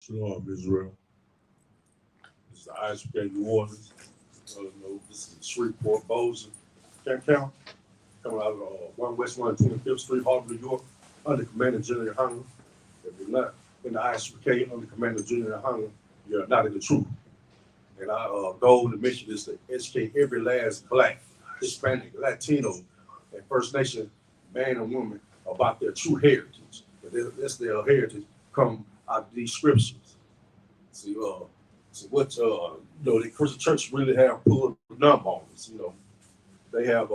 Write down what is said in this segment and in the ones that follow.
Shalom, Israel. This is the Isupk Louisiana. This is Shreveport, Bossier, Count, coming out of 1 West 125th Street, Harlem, New York, under Commander General Hunter. If you're not in the Isupk under Commander General Hunter, you're not in the truth. And our goal and mission is to educate every last Black, Hispanic, Latino, and First Nation man and woman about their true heritage. That's their heritage come out of these scriptures. See what the Christian church really have pulled the numb on us. They have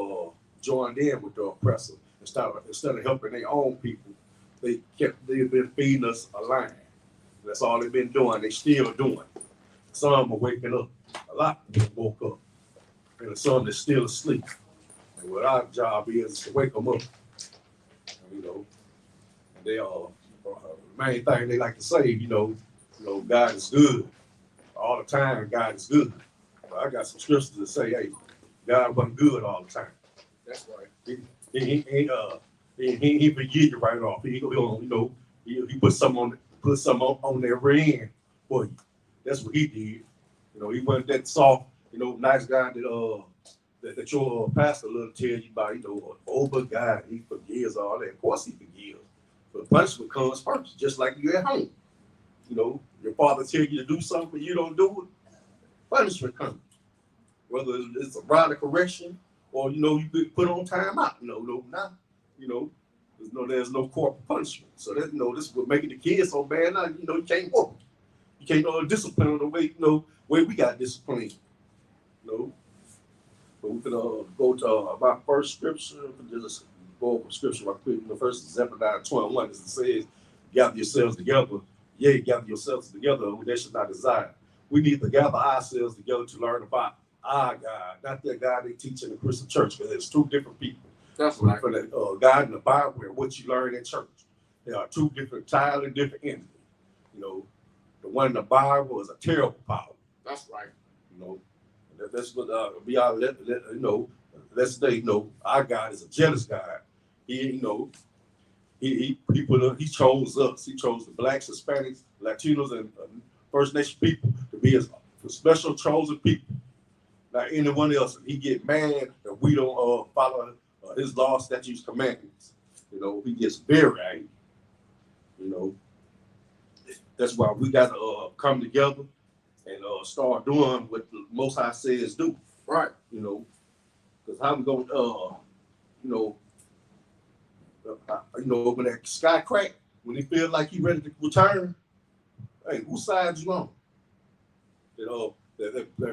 joined in with the oppressor instead of helping their own people. They've been feeding us a line. That's all they've been doing. They still doing. Some are waking up. A lot of them woke up, and some that's still asleep. And what our job is to wake them up. And they main thing they like to say, God is good. All the time, God is good. But I got some scriptures that say, hey, God wasn't good all the time. That's right. He forgive you right off. He put some on their end for you. That's what he did. He wasn't that soft, nice guy that your pastor will tell you about, but God, he forgives all that. Of course he forgives. But punishment comes first, just like you at home. Your father tell you to do something, you don't do it, punishment comes. Whether it's a rod of correction or, you get put on time out. There's no corporal punishment. So that, this is what making the kids so bad now, you can't whoop. You can't discipline them the way we got discipline. But we can go to my first scripture. Just go over scripture right quick. The first is Zephaniah 21, as it says, gather yourselves together. Yea, gather yourselves together, they should not desire. We need to gather ourselves together to learn about our God, not that God they teach in the Christian church, because there's two different people. That's right. For the God in the Bible and what you learn in church. There are two different, entirely different entities. The one in the Bible is a terrible power. That's right. That's what let's say, our God is a jealous God. He chose us. He chose the Blacks, Hispanics, Latinos, and First Nation people to be his special chosen people. Not anyone else. He get mad that we don't follow his laws, statutes, commandments. He gets very angry. That's why we got to come together and start doing what the Most High says do. Right. Because how we going to, when that sky crack, when he feel like he ready to return, hey, whose side you on? The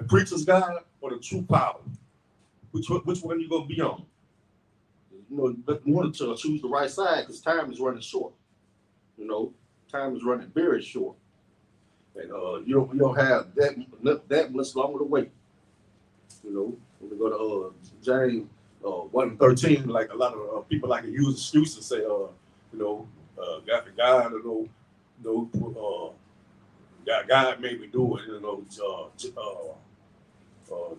preacher's God or the true power? Which one you gonna be on? But you want to choose the right side because time is running short. Time is running very short, and you don't have that much longer to wait. When we go to James 1:13, like a lot of people like to use excuses, say, God made me do it.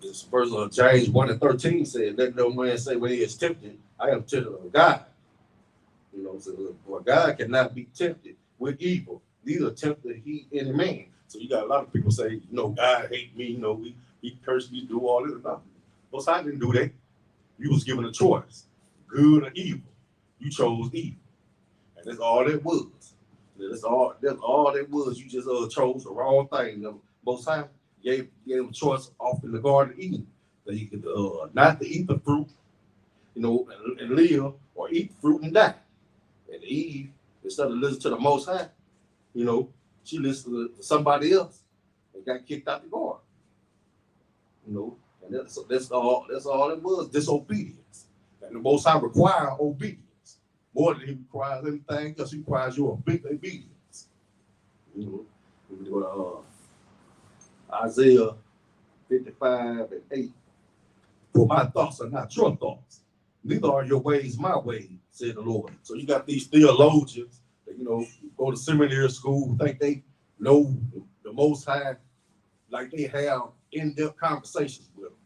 This verse of James 1:13 said, "Let no man say when he is tempted, I am tempted of God." So God cannot be tempted with evil, neither tempted he any man. So you got a lot of people say, God hate me. He cursed me, do all this. No, Most High didn't do that. You was given a choice, good or evil. You chose evil, and that's all it was. That's all that was. You just chose the wrong thing. The Most High gave him a choice off in the Garden of Eden that he could not to eat the fruit, and live, or eat fruit and die. And Eve, instead of listening to the Most High, she listened to somebody else and got kicked out the garden. And that's all it was, disobedience. And the Most High requires obedience. More than he requires anything else, he requires your obedience. We go to Isaiah 55:8. For my thoughts are not your thoughts, neither are your ways my ways, said the Lord. So you got these theologians that, go to seminary school, think they know the Most High, like they have in-depth conversations with them,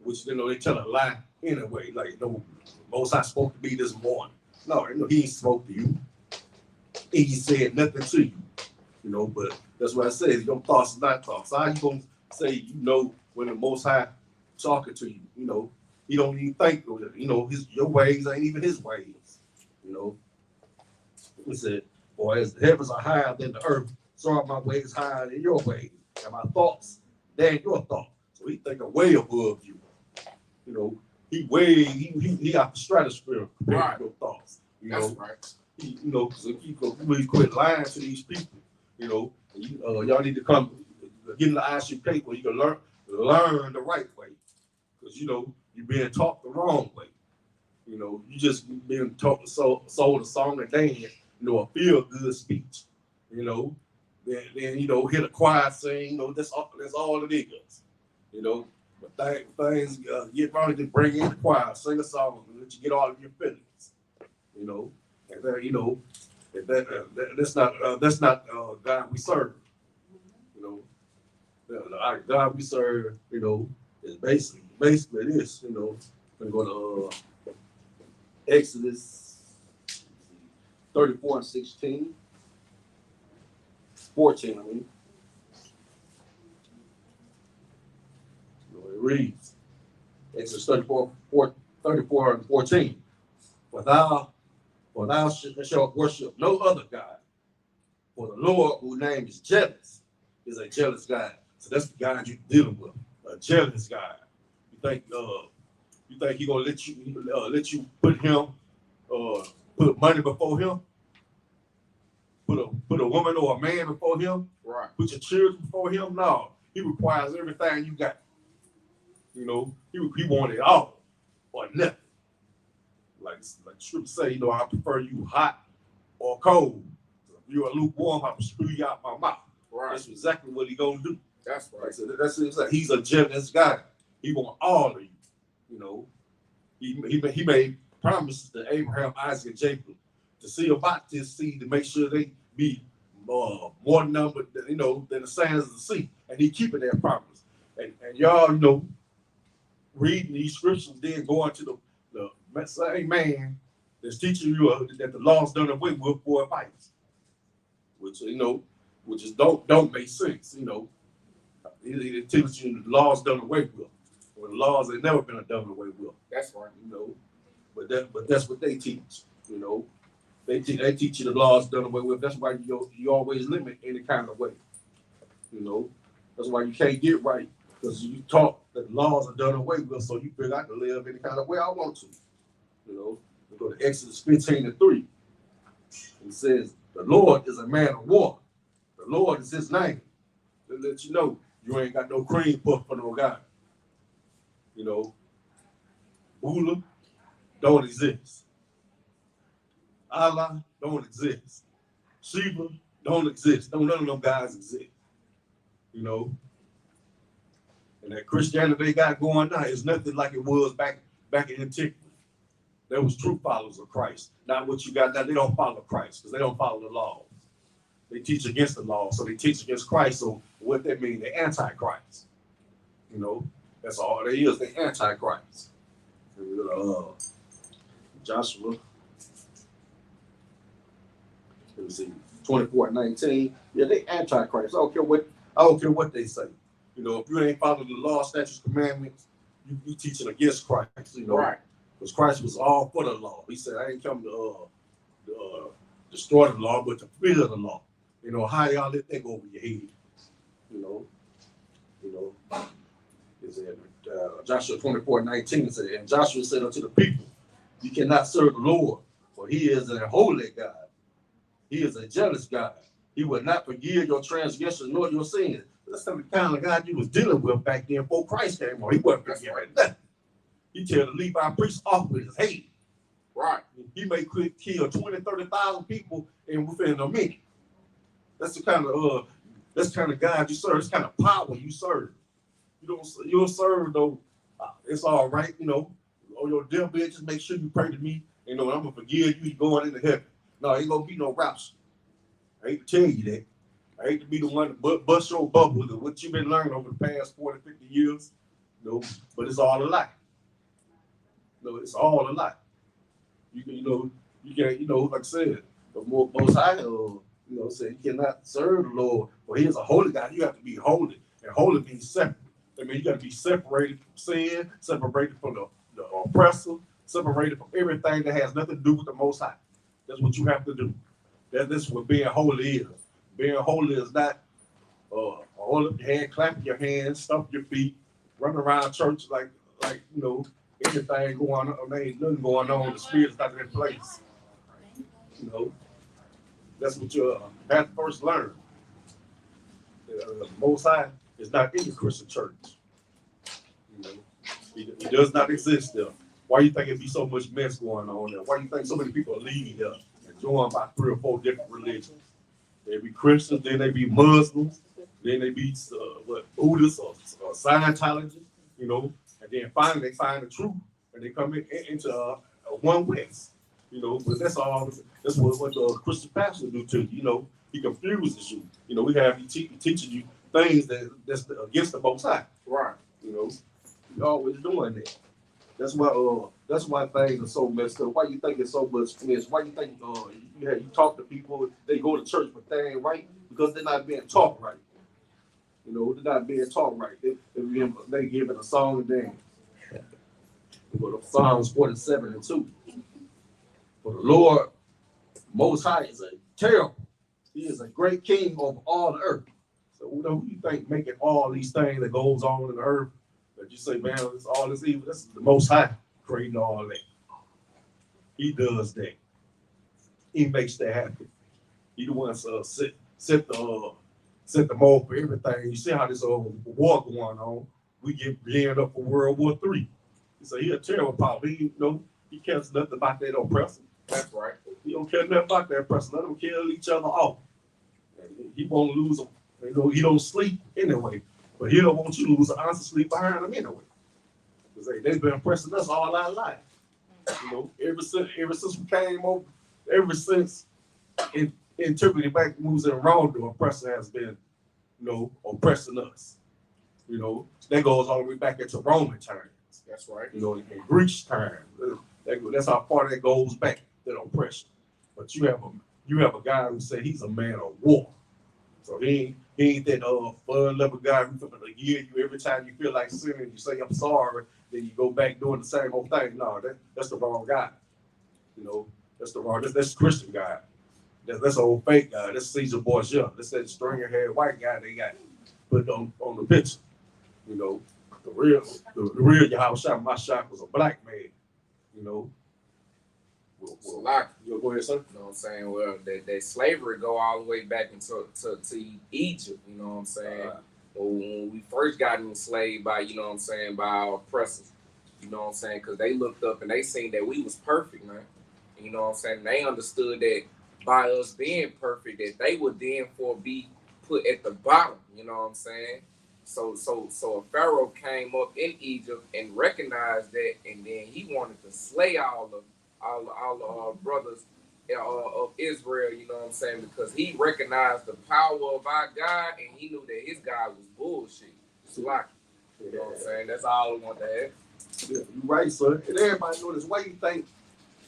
which, they tell a lie anyway. Like, Most High spoke to me this morning. No, he ain't spoke to you. He said nothing to you. you know, but that's what I say. Your thoughts is not thoughts. How you gonna say you know when the Most High talking to you? You know, he don't even think. You know, your ways ain't even his ways. You know, he said, "Boy, as the heavens are higher than the earth, so are my ways higher than your ways, and my thoughts than your thoughts." So he think way above you. You know, he got the stratosphere compared to your thoughts. You know, right. You know, so you really quit lying to these people. You know, y'all need to come get in the Isupk where you can learn the right way, because you know you're being taught the wrong way. You know, you just being taught sold a song and dance. You know, a feel good speech. You know, then you know hear the choir sing. You know, that's all it is. You know, but things get wrong, to bring in the choir, sing a song, and let you get all of your feelings. You know, and you know. That's not God we serve. You know, the God we serve. You know, is basically this. You know, we're going to Exodus 34 and 16, 14. I mean, you know, it reads Exodus 34 and 14. For thou shalt worship no other God. For the Lord, whose name is jealous, is a jealous God. So that's the God you're dealing with, a jealous God. You think he gonna let you put put money before him, put a woman or a man before him, right? Put your children before him? No, he requires everything you got. You know, he want it all or nothing. Like Scripture say, you know, I prefer you hot or cold. If you're lukewarm, I will spew you out my mouth. Right. That's exactly what he gonna do. That's right. So that's like he's a jealous guy. He want all of you. You know, he made promises to Abraham, Isaac, and Jacob to see about this seed to make sure they be more numbered, you know, than the sands of the sea, and he keeping that promise. And y'all, you know, reading these scriptures, then going to the same man that's teaching you that the law's done away with for advice, which you know, which is don't make sense. You know, it teaches you the law's done away with. Well, the laws ain't never been done away with. That's right. You know, but that's what they teach. You know, they teach you the laws done away with. That's why you always limit any kind of way. You know, that's why you can't get right, because you taught that the laws are done away with. So you figure I can live any kind of way I want to. You know, we go to Exodus 15 and 3. It says, "The Lord is a man of war. The Lord is his name." To let you know you ain't got no cream puff for no guy. You know, Buddha don't exist. Allah don't exist. Shiva don't exist. None of them guys exist. You know, and that Christianity they got going now is nothing like it was back in antiquity. There was true followers of Christ. Not what you got now. They don't follow Christ because they don't follow the law. They teach against the law, so they teach against Christ. So what that means, they're anti-Christ. You know, that's all they is. They're anti-Christ. Joshua, let me see, 24:19. Yeah, they anti-Christ. I don't care what they say. You know, if you ain't following the law, statutes, commandments, you teaching against Christ. You know, right? Because Christ was all for the law. He said, "I ain't come to destroy the law, but to fulfill the law." You know, how y'all let that go over your head? You know. Is it Joshua 24:19 said, "And Joshua said unto the people, you cannot serve the Lord, for he is a holy God. He is a jealous God. He will not forgive your transgressions nor your sins." That's the kind of God you was dealing with back then before Christ came on. He wasn't forgiving nothing. He tell the Levi priest off with his head. Right. He may kill 20,000, 30,000 people within a minute. That's the kind of God you serve. That's the kind of power you serve. You don't serve though. It's all right, you know. On your deathbed, just make sure you pray to me. You know, I'm gonna forgive you. You're going into heaven. No, ain't gonna be no rapture. I hate to tell you that. I hate to be the one to bust your bubble with what you've been learning over the past 40, 50 years. You know, but it's all a lie. You know, it's all a lie. You know, you can't, you know, like I said, the most high, You know, say you cannot serve the Lord. Well, He is a holy God. You have to be holy, and holy means separate. I mean, you got to be separated from sin, separated from the oppressor, separated from everything that has nothing to do with the Most High. That's what you have to do. That's what being holy is. Being holy is not hold up your hand, clapping your hands, stomp your feet, running around church like you know anything going on. There ain't nothing going on. The Spirit's not in place. You know, that's what you have to first learn. Most High is not in the Christian church. You know, he does not exist there. Why you think it be so much mess going on there? Why you think so many people are leaving there and join by 3 or 4 different religions? They be Christians, then they be Muslims, then they be Buddhists or Scientologists, you know, and then finally they find the truth and they come into one West, you know. But that's all. That's what the Christian pastor do to you. You know, he confuses you. You know, we have teaching you things that's against the Most High. Right. You know, we always doing that. That's why things are so messed up. Why you think it's so much mess? Why you think you talk to people, they go to church, but they ain't right because they're not being taught right. You know, they're not being taught right. They give it a song and dance. But Psalms 47:2. For the Lord Most High is a terrible. He is a great king over all the earth. So who you think making all these things that goes on in the earth? That you say, man, it's all this evil. This is the Most High creating all that. He does that. He makes that happen. He the one set the mold for everything. You see how this war going on? We get geared up for World War III. So he a terrible power. He cares nothing about that oppressor. That's right. He don't care nothing about that oppressor. Let them kill each other off. He won't lose them. You know, he don't sleep anyway. But he don't want you to lose an ounce of sleep behind him anyway. Because they've been oppressing us all our life. You know, ever since we came over, ever since interpreting back moves in Rome, the oppressor has been, you know, oppressing us. You know, that goes all the way back into Roman times. That's right. You know, in Greek times. That's how far that goes back, that oppression. But you have a guy who said he's a man of war. So he ain't that fun-loving guy who's going to hear you every time you feel like sinning. You say, I'm sorry, then you go back doing the same old thing. No, that's the wrong guy. You know, that's the Christian guy. That's an old fake guy. That's Caesar Borgia. That's that stringer-haired white guy they got put on the picture. You know, the real Yahushua Mashiach was a black man. You know. Well, like, you go ahead, sir. You know what I'm saying? Well, that slavery go all the way back into Egypt. You know what I'm saying? When we first got enslaved by, you know what I'm saying, by our oppressors. You know what I'm saying? Because they looked up and they seen that we was perfect, man. You know what I'm saying? They understood that by us being perfect, that they would then be put at the bottom. You know what I'm saying? So a Pharaoh came up in Egypt and recognized that, and then he wanted to slay all the brothers of Israel, you know what I'm saying? Because he recognized the power of our God, and he knew that his God was bullshit. It's like, you know what I'm saying? That's all we want to have. Yeah, you're right, sir. And everybody knows this. Why you think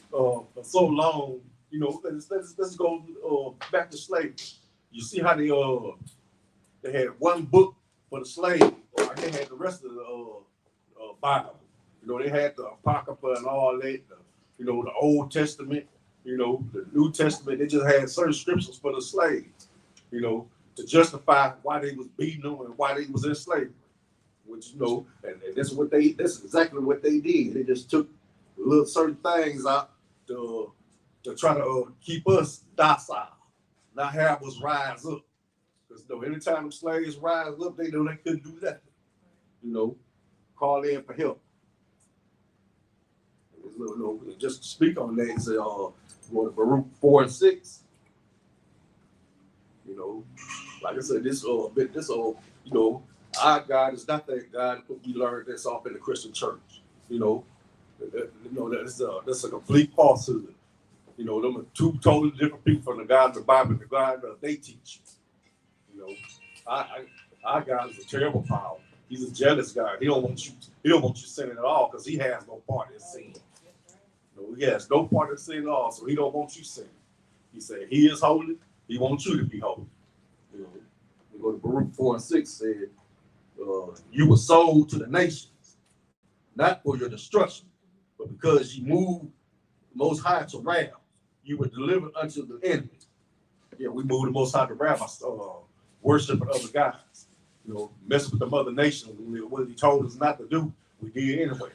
for so long, you know, let's go back to slavery. You see how they had one book for the slave, or they had the rest of the Bible. You know, they had the Apocrypha and all that. You know, the Old Testament, you know, the New Testament, they just had certain scriptures for the slaves, you know, to justify why they was beating them and why they was in slavery. Which, you know, and that's exactly what they did. They just took little certain things out to try to keep us docile, not have us rise up. Because, you know, anytime the slaves rise up, they know they couldn't do that. You know, call in for help. Just to speak on that, say, Baruch 4:6. You know, like I said, you know, our God is not that God we learned this off in the Christian church. You know, that's a complete falsehood. You know, them are two totally different people from the God of the Bible and the God that they teach. You know, our God is a terrible power. He's a jealous God. He don't want you sinning at all because he has no part in sin. No, he has no part in sin at all, so he don't want you sinning. He said he is holy. He wants you to be holy. You know, we go to Baruch 4:6 said, you were sold to the nations, not for your destruction, but because you moved the Most High to wrath, you were delivered unto the enemy. Yeah, we moved the Most High to wrath, worshiping other gods. You know, messing with the mother nation. What he told us not to do, we did anyway.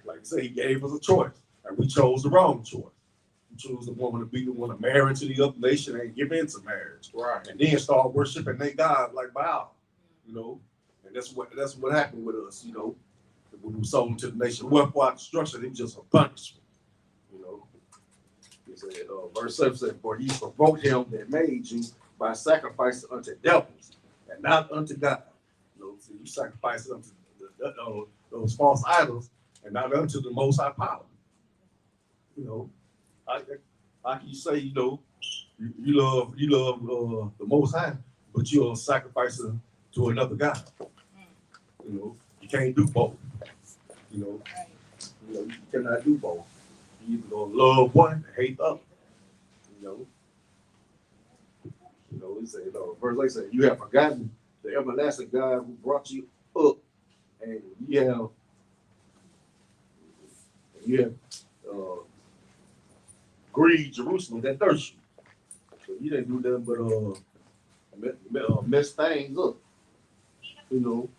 Like I said, he gave us a choice, and we chose the wrong choice. We chose the woman to be the one to marry to the other nation and give in to marriage. Right. And then start worshiping their God like Baal. You know, and that's what happened with us, you know. When we sold into the nation, it wasn't for our destruction, it was just a punishment. You know. He said, verse 7 said, for he provoked him that made you by sacrificing unto devils and not unto God. You know, so you sacrifice unto those false idols and not unto the Most High power. You know, how can you say, you know, you love the Most High, but you're sacrificing to another God? You know, you can't do both. You know, you cannot do both. You either gonna love one and hate the other. You know, he said, verse 8 said, you have forgotten the everlasting God who brought you up, and you have grieved Jerusalem that thirst you. So you didn't do nothing but mess things up. You know,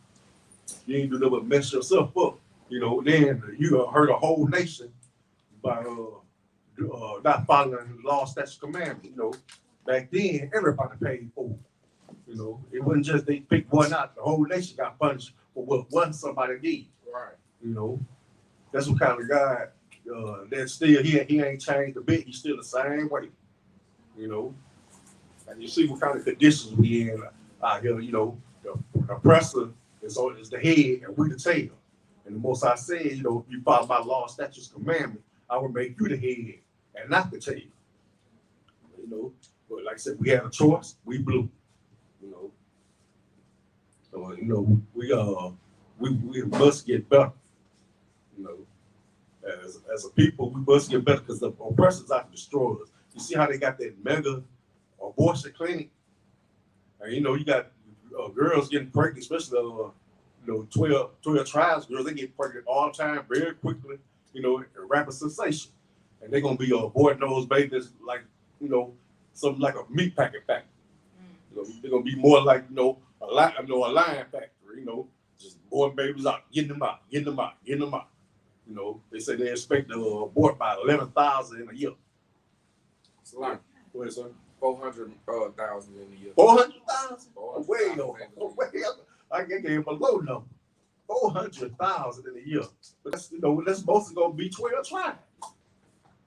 you ain't do nothing but mess yourself up. You know, then you hurt a whole nation by not following the law, statutes, commandments. You know, back then everybody paid for it. You know, it wasn't just they picked one out; the whole nation got punished for what one somebody did. Right. You know, that's what kind of God that's still here. He ain't changed a bit. He's still the same way. You know, and you see what kind of conditions we in out here. You know, the oppressor is the head and we the tail. And the Most I said, you know, if you follow my law, statutes, commandments, I will make you the head and not the tail. You know, but like I said, we had a choice. We blew. You know, so you know we must get better. You know, as a people, we must get better because the oppressors out to destroy us. You see how they got that mega abortion clinic, and you know you got girls getting pregnant, especially 12 tribes girls, they get pregnant all the time, very quickly, you know, a rapid sensation. And they're gonna be aborting those babies like, you know, something like a meat packing factory. You know, they're gonna be more like, you know, a lion factory, you know, just born babies out, getting them out. You know, they say they expect to abort by 11,000 in a year. It's a lot. Go ahead, son. 400,000 in a year. 400,000? Way over. I gave him a low number. 400,000 in a year. But that's, you know, that's mostly gonna be 12 tribes.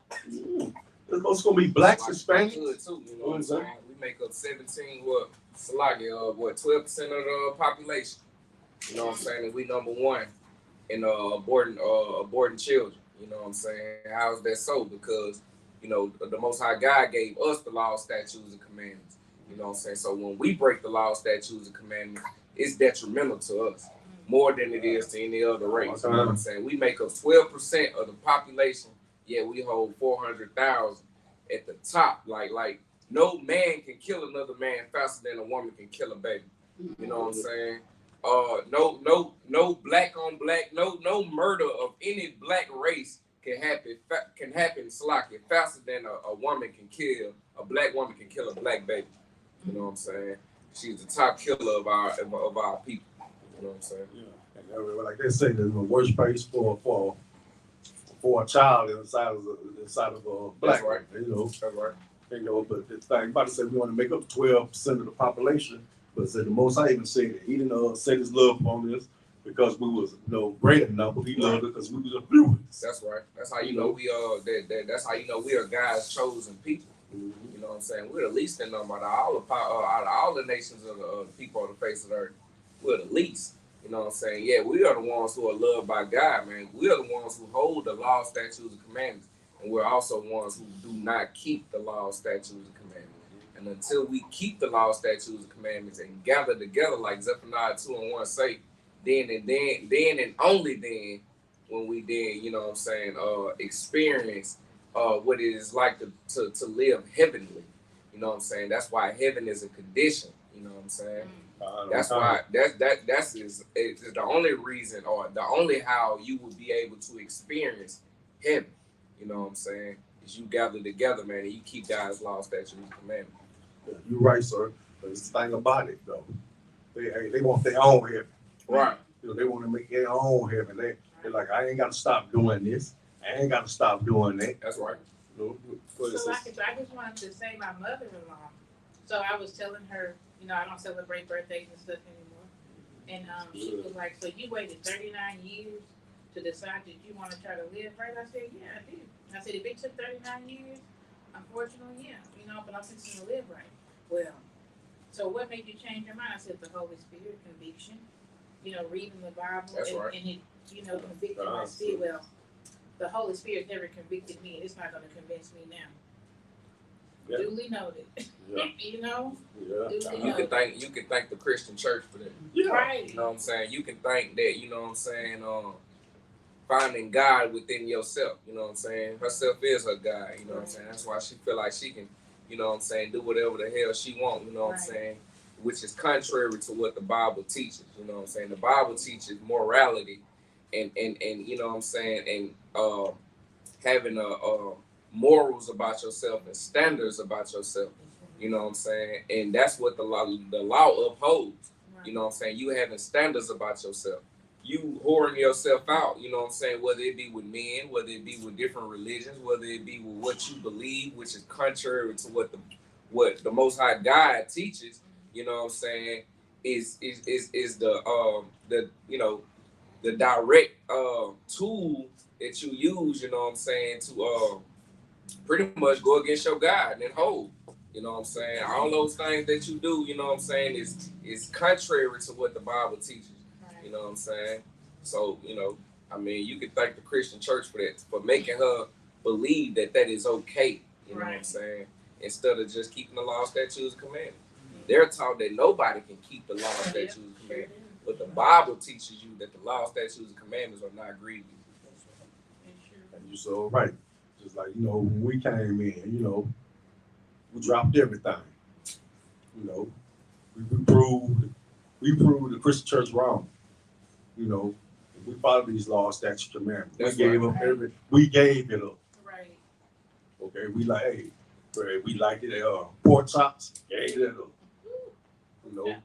That's mostly gonna be blacks, Hispanics. Too, you know what I'm saying? We make up 12% of the population. You know what I'm saying? And we number one in aborting children. You know what I'm saying? How is that so? Because, you know, the Most High God gave us the law, statutes, and commandments. You know what I'm saying? So when we break the law, statutes, and commandments, it's detrimental to us more than it is to any other race. You know what I'm saying? We make up 12% of the population, yet we hold 400,000 at the top. Like no man can kill another man faster than a woman can kill a baby. You know what I'm saying? No black on black, no murder of any black race can happen sloppy faster than a woman can kill, a black woman can kill a black baby. You know what I'm saying? She's the top killer of our people. You know what I'm saying? Yeah. And like they say, there's the worst place for a child inside of a black. That's right. You know, that's right. You know, but the thing about it said we want to make up 12% of the population. But said the Most High even said that he didn't set his love on us because we was greater number. He loved us because we was a few. That's right. That's how you know we are. That's how you know we are God's chosen people. Mm-hmm. You know what I'm saying? We're the least in number out of all the nations of the people on the face of the earth. We're the least. You know what I'm saying? Yeah, we are the ones who are loved by God, man. We are the ones who hold the law, statutes, and commandments. And we're also ones who do not keep the law, statutes, and commandments. And until we keep the law, statutes, and commandments and gather together like Zephaniah 2:1 say, then and only then when we you know what I'm saying, experience what it is like to live heavenly. You know what I'm saying? That's why heaven is a condition. You know what I'm saying? That's Okay. why that's is the only reason or the only how you would be able to experience heaven. You know what I'm saying? Is you gather together, man, and you keep God's law, statutes, and commandments. Yeah, you're right, sir. But it's the thing about it, though. They want their own heaven. Right. You know, they want to make their own heaven. They're like, I ain't got to stop doing this. I ain't got to stop doing that. That's right. You know, So I just wanted to say my mother-in-law. So I was telling her, you know, I don't celebrate birthdays and stuff anymore. And she was like, so you waited 39 years to decide that you want to try to live right? I said, yeah, I did. I said, if it took 39 years, unfortunately, yeah, you know, but I'm fixing to live right. Well, so what made you change your mind? I said, the Holy Spirit, conviction. You know, reading the Bible. That's and, right. and it, you know, convicted my spirit. Well, the Holy Spirit never convicted me, and it's not going to convince me now. Yeah. Duly noted. Yeah. You know? Yeah. You can thank the Christian church for that. Yeah. Right. You know what I'm saying? You can thank that, you know what I'm saying, finding God within yourself, you know what I'm saying? Herself is her God, you know what I'm saying? That's why she feel like she can, you know what I'm saying, do whatever the hell she want, you know what I'm saying? Which is contrary to what the Bible teaches, you know what I'm saying? The Bible teaches morality and you know what I'm saying, and having morals about yourself and standards about yourself, you know what I'm saying? And that's what the law upholds, you know what I'm saying? You having standards about yourself. You whoring yourself out, you know what I'm saying? Whether it be with men, whether it be with different religions, whether it be with what you believe, which is contrary to what the Most High God teaches, you know what I'm saying? Is the you know the direct tool that you use, you know what I'm saying, to pretty much go against your God and hold. You know what I'm saying? All those things that you do, you know what I'm saying, is contrary to what the Bible teaches. You know what I'm saying? So, you know, I mean, you can thank the Christian church for that, for making her believe that is okay. You know what I'm saying? Instead of just keeping the law, statutes, and commandments. They're taught that nobody can keep the law, statutes, and commandments. But the Bible teaches you that the law, statutes, and commandments are not grievous. And you're so right. Just like, you know, when we came in, you know, we dropped everything. You know, we proved the Christian church wrong. You know, we followed these laws, statutes, commandments. We gave it up. Right. Okay, we like, hey, we liked it. Pork chops, gave it up. You know,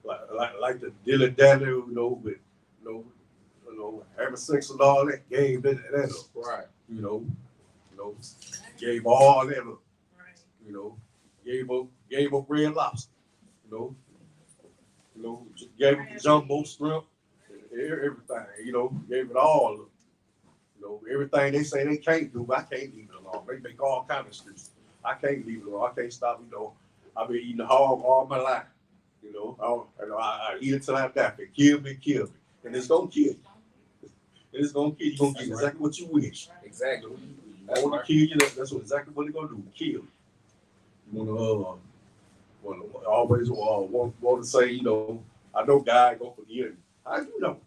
like the dilly dally, you know, with you know, having sex and all that, gave that up. Right. You know, gave all that up. Right. You know, gave up Red Lobster. You know, gave up the jumbo shrimp, everything. You know, gave it all up. You know, everything they say they can't do, I can't leave it alone. They make all kinds of excuses. I can't leave it alone. I can't stop. You know, I've been eating hog all my life. You know, I eat it till I die. They kill me, and it's gonna kill you. It's gonna kill you. You're gonna get exactly what you wish. Exactly. They want to kill you. That's exactly what they're gonna do. Kill you. You always want to say, you know, I know God gonna forgive me. How do you know?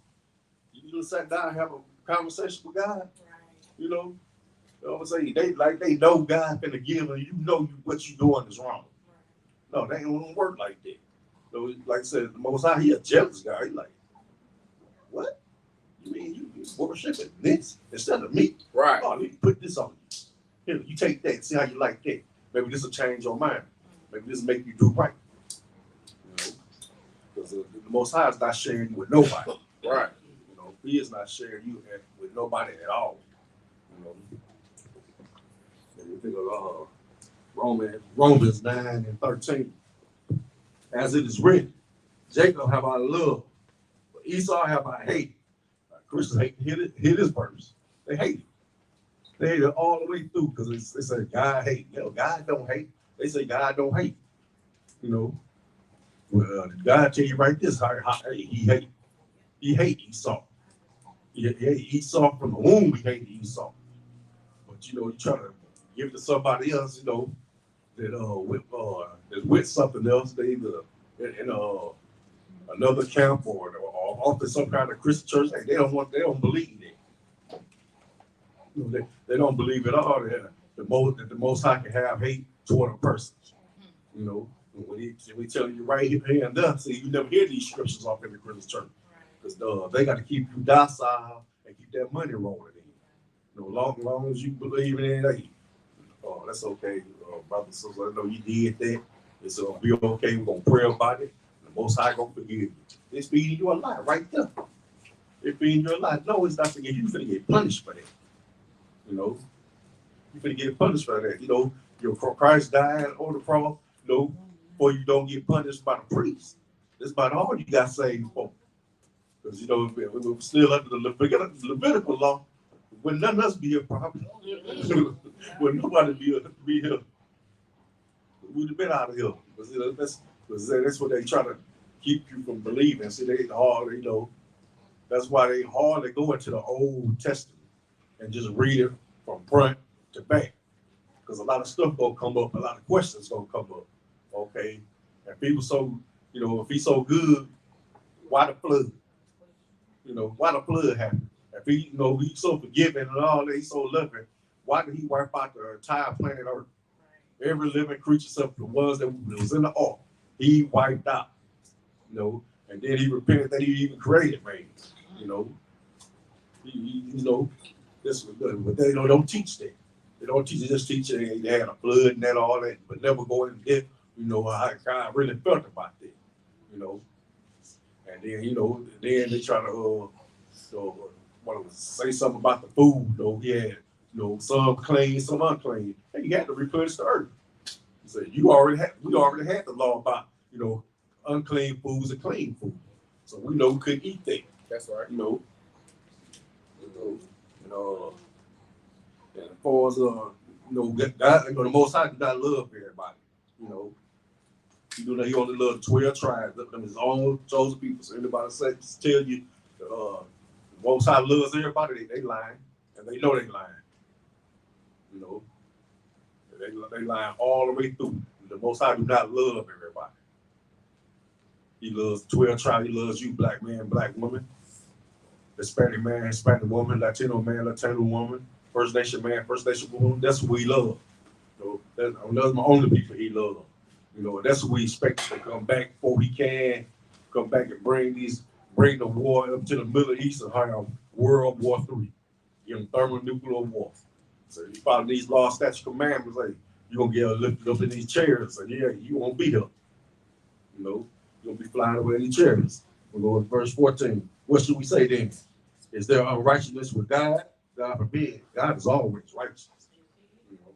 You just sat down and have a conversation with God. You know what I'm saying? They know God finna give them. You know what you doing is wrong. No, they ain't gonna work like that. So, like I said, the Most High, he a jealous guy. He like, what? You mean you worshiping this instead of me? Right. Oh, let me put this on you. Here, you take that. See how you like that. Maybe this will change your mind. Maybe this will make you do right. You know, because the Most High is not sharing you with nobody. Right. You know, he is not sharing you with nobody at all. You know. And you think of Romans 9:13. As it is written, Jacob have I loved, but Esau have I hated. Christians hit this verse. They hate it. They hate it all the way through because they say God hate. You know, God don't hate. They say God don't hate. You know, well, God tell you right this, how he hate. He hate Esau. He hate Esau from the womb. He hate Esau. But you know, you try to give it to somebody else. You know, that with something else. They either in another camp or off to some kind of Christian church. They don't believe that. You know, they don't believe at all that the Most High can have hate toward a person. You know, when we tell you right here and there, see, you never hear these scriptures off in the Christian church. Because they got to keep you docile and keep that money rolling in. You know, long as you believe in it, hey, that's okay, brothers. So I know you did that. It's gonna be okay. We're gonna pray about it. The Most High gonna forgive you. It's feeding you a lie right there. It's feeding you a lie. No, it's not forgive you. You're gonna get punished for that. You know, you're gonna get punished for that. You know, your Christ died on the cross. You know, or you don't get punished by the priest. That's about all you got saved for. Because you know, if we were still under the Levitical law, wouldn't none of us be a problem. Wouldn't nobody be here. We'd have been out of here. Because, you know, that's what they try to keep you from believing. See, they hard, you know. That's why they hardly go into the Old Testament and just read it from front to back. Because a lot of stuff gonna come up, a lot of questions gonna come up. Okay. And people so, you know, if he's so good, why the flood? You know, why the flood happened? If he, you know, he's so forgiving and all that, he's so loving, why did he wipe out the entire planet Earth? Every living creature except the ones that was in the ark, he wiped out. You know, and then he repented that he even created man. You know, you know, this was good, but they don't teach that. They don't teach. They just teach they had a flood and that all that, but never go into depth. You know how God really felt about that. You know, and then you know, then they try to say something about the food. You know, yeah, you know, some clean, some unclean. And you had to replenish the earth. So we already had the law about, you know, unclean foods and clean food. So we know we couldn't eat that. That's right. You know, and as far as God, you know, the Most High God love everybody. You know, you know he only loved 12 tribes. Them his own chosen people. So anybody tell you the Most High loves everybody, they lying, and they know they lying. You know, they lying all the way through. The Most High do not love everybody. He loves 12 tribes. He loves you, black man, black woman, Hispanic man, Hispanic woman, Latino man, Latino woman, First Nation man, First Nation woman. That's what we love. So that's the only people he loves. You know, and that's what we expect to come back before he can come back and bring the war up to the Middle East and have World War III, you know, thermonuclear war. So you follow these laws, statutes, commandments, like you're gonna get lifted up in these chairs, and yeah, you won't be here. You know, you're gonna be flying away in these chairs. We'll go to verse 14. What should we say then? Is there unrighteousness with God? God forbid. God is always righteous. You know,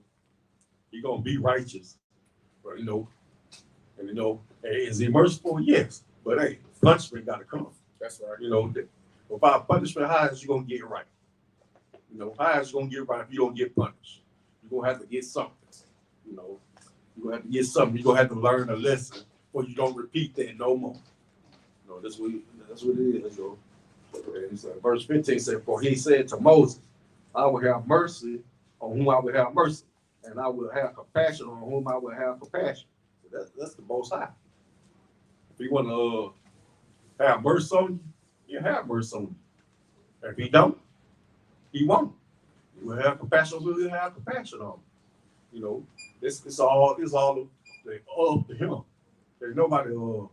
he's gonna be righteous. But you know, and you know, is he merciful? Yes. But hey, punishment gotta come. That's right. You know, without punishment, how is you gonna get right? You know, how is you gonna get right if you don't get punished? You're gonna have to get something. You know, you're gonna have to get something. You're gonna have to learn a lesson, or you don't repeat that no more. You know, that's what it is. You know, verse 15 said, "For he said to Moses, I will have mercy on whom I will have mercy, and I will have compassion on whom I will have compassion." So that's the Most High. If he want to have mercy on you, he'll have mercy on you. If he don't, he won't. He will have compassion on you, he'll have compassion on you. You know, it's all up to him. There's nobody don't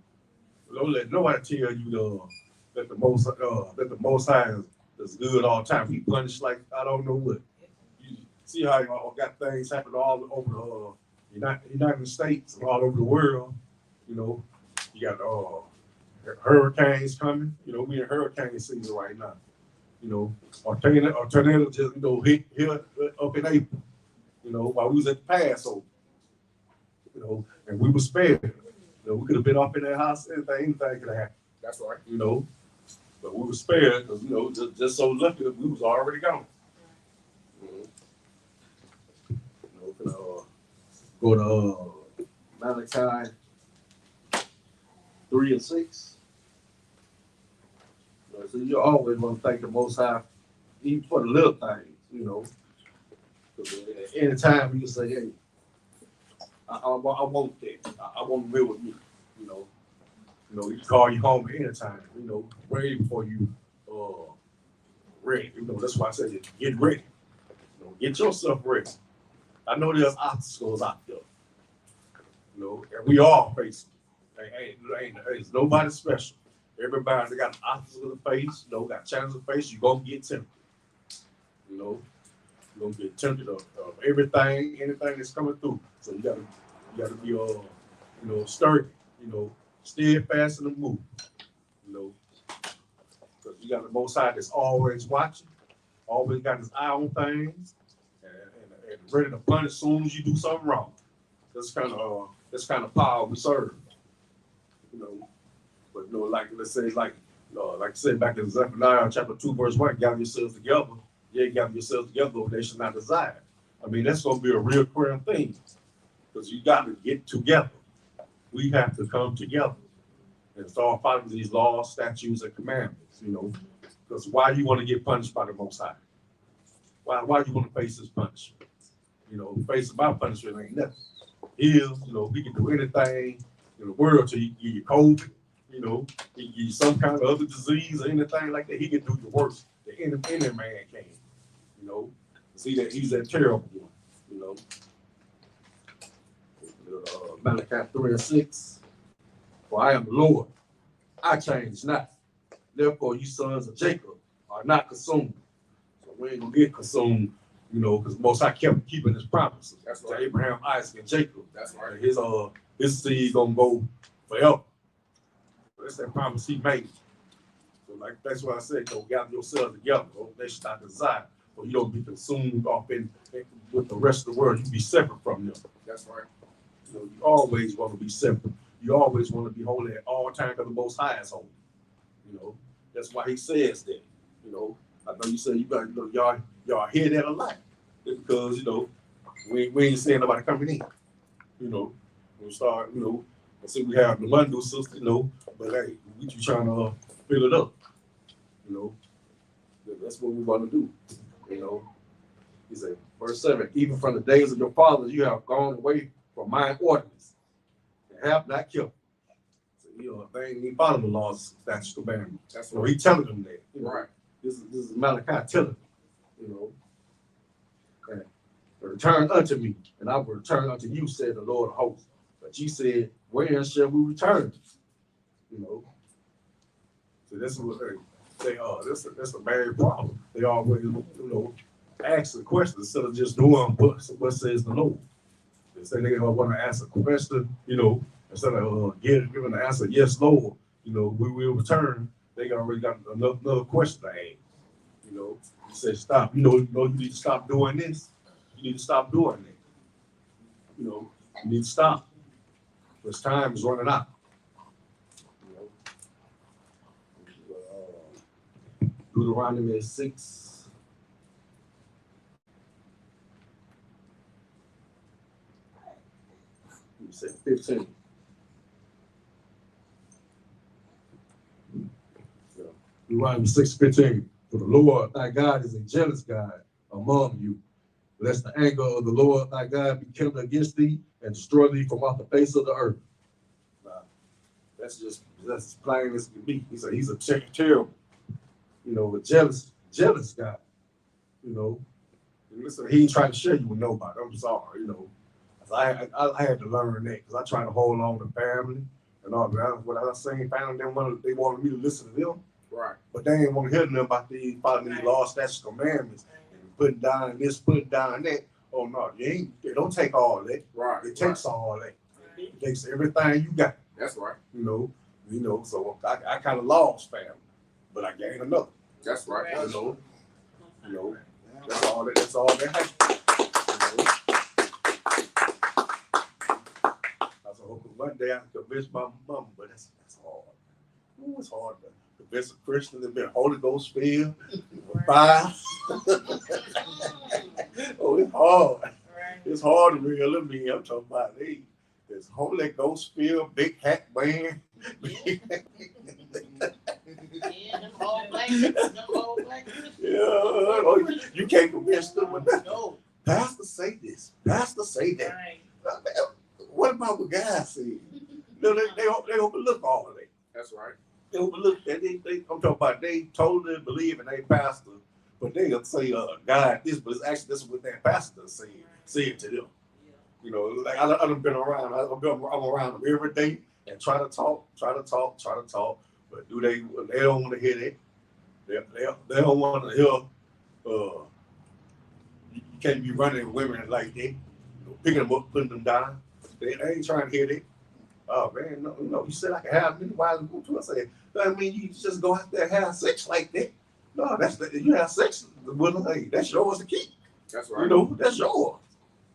let nobody tell you that the Most High is good all the time. He punished like I don't know what. You see how y'all got things happen all over the United States and all over the world. You know, you got hurricanes coming. You know, we in hurricane season right now. You know, or tornado just hit here up in April. You know, while we was at the Passover. You know, and we were spared. You know, we could have been up in that house. Anything could have happened. That's right. You know, but we were spared because you know just so lucky that we was already gone. You know, go to Malachi 3 and 6. So you always want to thank the Most High, even for the little things, you know. Anytime you can say, "Hey, I want that. I want to live with me," you know. You know, he can call you home anytime. You know, way before you ready. You know, that's why I said get ready. You know, get yourself ready. I know there's obstacles out there. You You know, and we all face it. Ain't nobody special. Everybody got obstacles to face, you know, got challenges to face. You're gonna get tempted. You know, you're gonna get tempted of everything, anything that's coming through. So you gotta be you know, sturdy, you know, steadfast in the move. You know, because you got the Most High that's always watching, always got his eye on things, and ready to punish as soon as you do something wrong. That's kind of power we serve. You know, but you know, like let's say, like I said back in Zephaniah chapter 2, verse 1, gather yourselves together. Yeah, gather yourselves together, though they should not desire. I mean, that's gonna be a real current thing. Because you got to get together. We have to come together and start following these laws, statutes, and commandments, you know. Because why you want to get punished by the Most High? Why you want to face this punishment? You know, facing my punishment ain't nothing. You know, we can do anything in the world to give you COVID, you know, he can give you some kind of other disease or anything like that. He can do the worst that any man can, you know. See that he's that terrible one, you know. Malachi 3:6. For I am the Lord, I change not. Therefore, you sons of Jacob are not consumed. So we ain't gonna get consumed, you know, because Most High kept keeping his promises. That's to right. Abraham, Isaac, and Jacob. That's right. And his seed gonna go forever. That's that promise he made. So like that's why I said, go gather yourselves together. They should not desire. So you don't be consumed off with the rest of the world. You be separate from them. That's right. You know, you always want to be separate. You always want to be holy at all times because the Most High is holy. You know, that's why he says that. You know, I know you say you got, you know, y'all hear that a lot. It's because, you know, we ain't saying nobody coming in. You know, we start, you know, I see we have the Lundu sister, you know, but hey, we you trying to fill it up. You know, that's what we want to do. You know, he said, verse 7, even from the days of your fathers, you have gone away from my ordinance and have not kept. So, you know, they ain't follow the laws, statutes, commandments. That's So right. he telling them that. You know, Right. This is Malachi telling them, you know. And return unto me, and I will return unto you, said the Lord of hosts. But you said, where shall we return? You know. So that's what they are. That's a bad problem. They always, you know, ask the question instead of just doing what says the Lord. They say they want to ask a question, you know, instead of giving the answer, yes, Lord, you know, we will return. They already got another question to ask. You know, you say stop. You know, you need to stop doing this. You need to stop doing that. You know, you need to stop. Because time is running out. You know, Deuteronomy 6. You said 15. Deuteronomy 6:15. For the Lord thy God is a jealous God among you, lest the anger of the Lord thy God be kindled against thee and destroy thee from off the face of the earth. That's as plain as can be. He's a terrible, you know, a jealous God. You know, and listen, he ain't trying to share you with nobody. I'm sorry, you know. I had to learn that because I try to hold on to family and all that. What I was saying, family, they wanted me to listen to them. Right. But they ain't want to hear nothing about following these laws, statutes, commandments, and putting down this, putting down that. Oh no, they don't take all that. Right. It takes all that. It takes everything you got. That's right. You know. So I kind of lost family, but I gained another. That's right. You know. That's all that happened. You know? I was hoping one day I could convince my mom, but that's hard. Ooh, it's hard to convince a Christian that been Holy Ghost filled with fire. Oh, it's hard. Right. It's hard to reel me. I'm talking about this Holy Ghost filled big hat man. Yeah, them old black. Yeah, you can't convince them with that. No. Pastor say this. Pastor say that. Right. What about what God said? No, they overlook all of that. That's right. They overlook that. I'm talking about they totally believe in their pastor, but they'll say, God, this, but it's actually this is what their pastor said to them. You know, like I done been around. I'm around them every day and try to talk. But they don't want to hear that. They don't want to hear. You can't be running women like that. You know, picking them up, putting them down. They ain't trying to hear that. Oh man, no, you said I can have many wives and go to. I said, I mean, you just go out there and have sex like that. No, you have sex with them. Hey, that's yours to keep. That's right. You know, that's yours.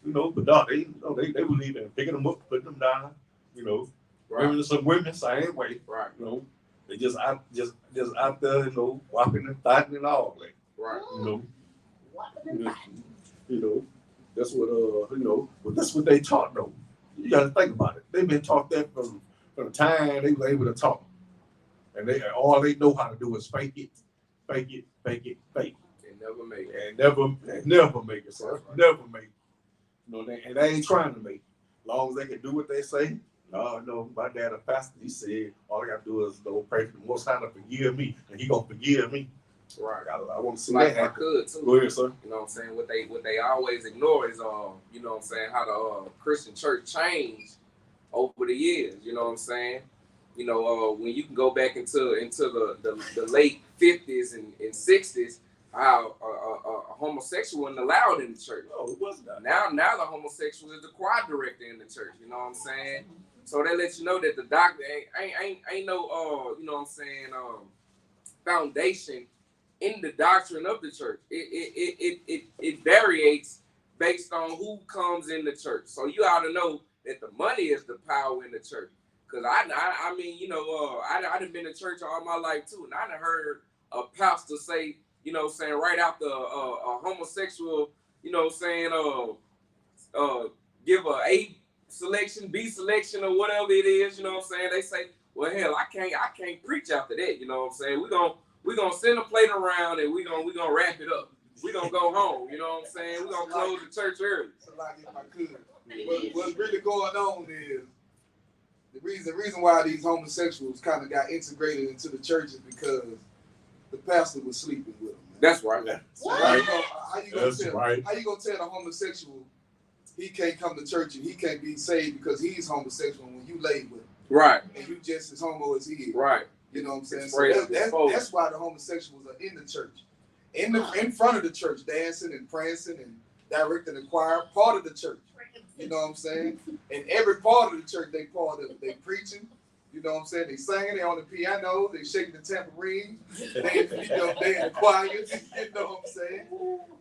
You know, but no, they believe in picking them up, putting them down. You know, Right. some women same way. Right. You know, they just out there, you know, whopping and fighting and all that. Right. You know, that's what you know, but that's what they taught though. You got to think about it. They've been taught that from the time they were able to talk, and all they know how to do is fake it. And never make it. And never make it, sir. Right. Never make it. You know, and they ain't trying to make it. As long as they can do what they say. No, my dad, a pastor, he said, all I got to do is go pray for the Most High to forgive me, and he gonna forgive me. Right. I want to see like that. I could too. Go ahead, sir. You know what I'm saying? What they always ignore is you know what I'm saying, how the Christian church changed over the years. You know what I'm saying? You know, when you can go back into the late 50s and 60s, how a homosexual wasn't allowed in the church. No, it wasn't. Now the homosexual is the choir director in the church. You know what I'm saying? So they let you know that the doctor ain't no you know what I'm saying, foundation in the doctrine of the church. It variates based on who comes in the church. So you ought to know that the money is the power in the church. Cause I mean, you know, I done been to church all my life too, and I done heard a pastor say, you know, saying right after a homosexual, you know, saying give a selection, B selection, or whatever it is, you know what I'm saying? They say, well, hell, I can't preach after that, you know what I'm saying? We're gonna send a plate around and we're gonna wrap it up. We're gonna go home, you know what I'm saying? We're gonna close the church early. So like if I could. What's really going on is the reason why these homosexuals kind of got integrated into the church is because the pastor was sleeping with them. Man. That's right. So Right. How you gonna tell a homosexual he can't come to church and he can't be saved because he's homosexual when you lay with him? Right. And you just as homo as he is. Right. You know what I'm saying? It's So that's why the homosexuals are in the church. In front of the church, dancing and prancing and directing the choir, part of the church. You know what I'm saying? And every part of the church they part of it. They preaching, you know what I'm saying? They singing, they on the piano, they shaking the tambourine, they in the choir, you know what I'm saying?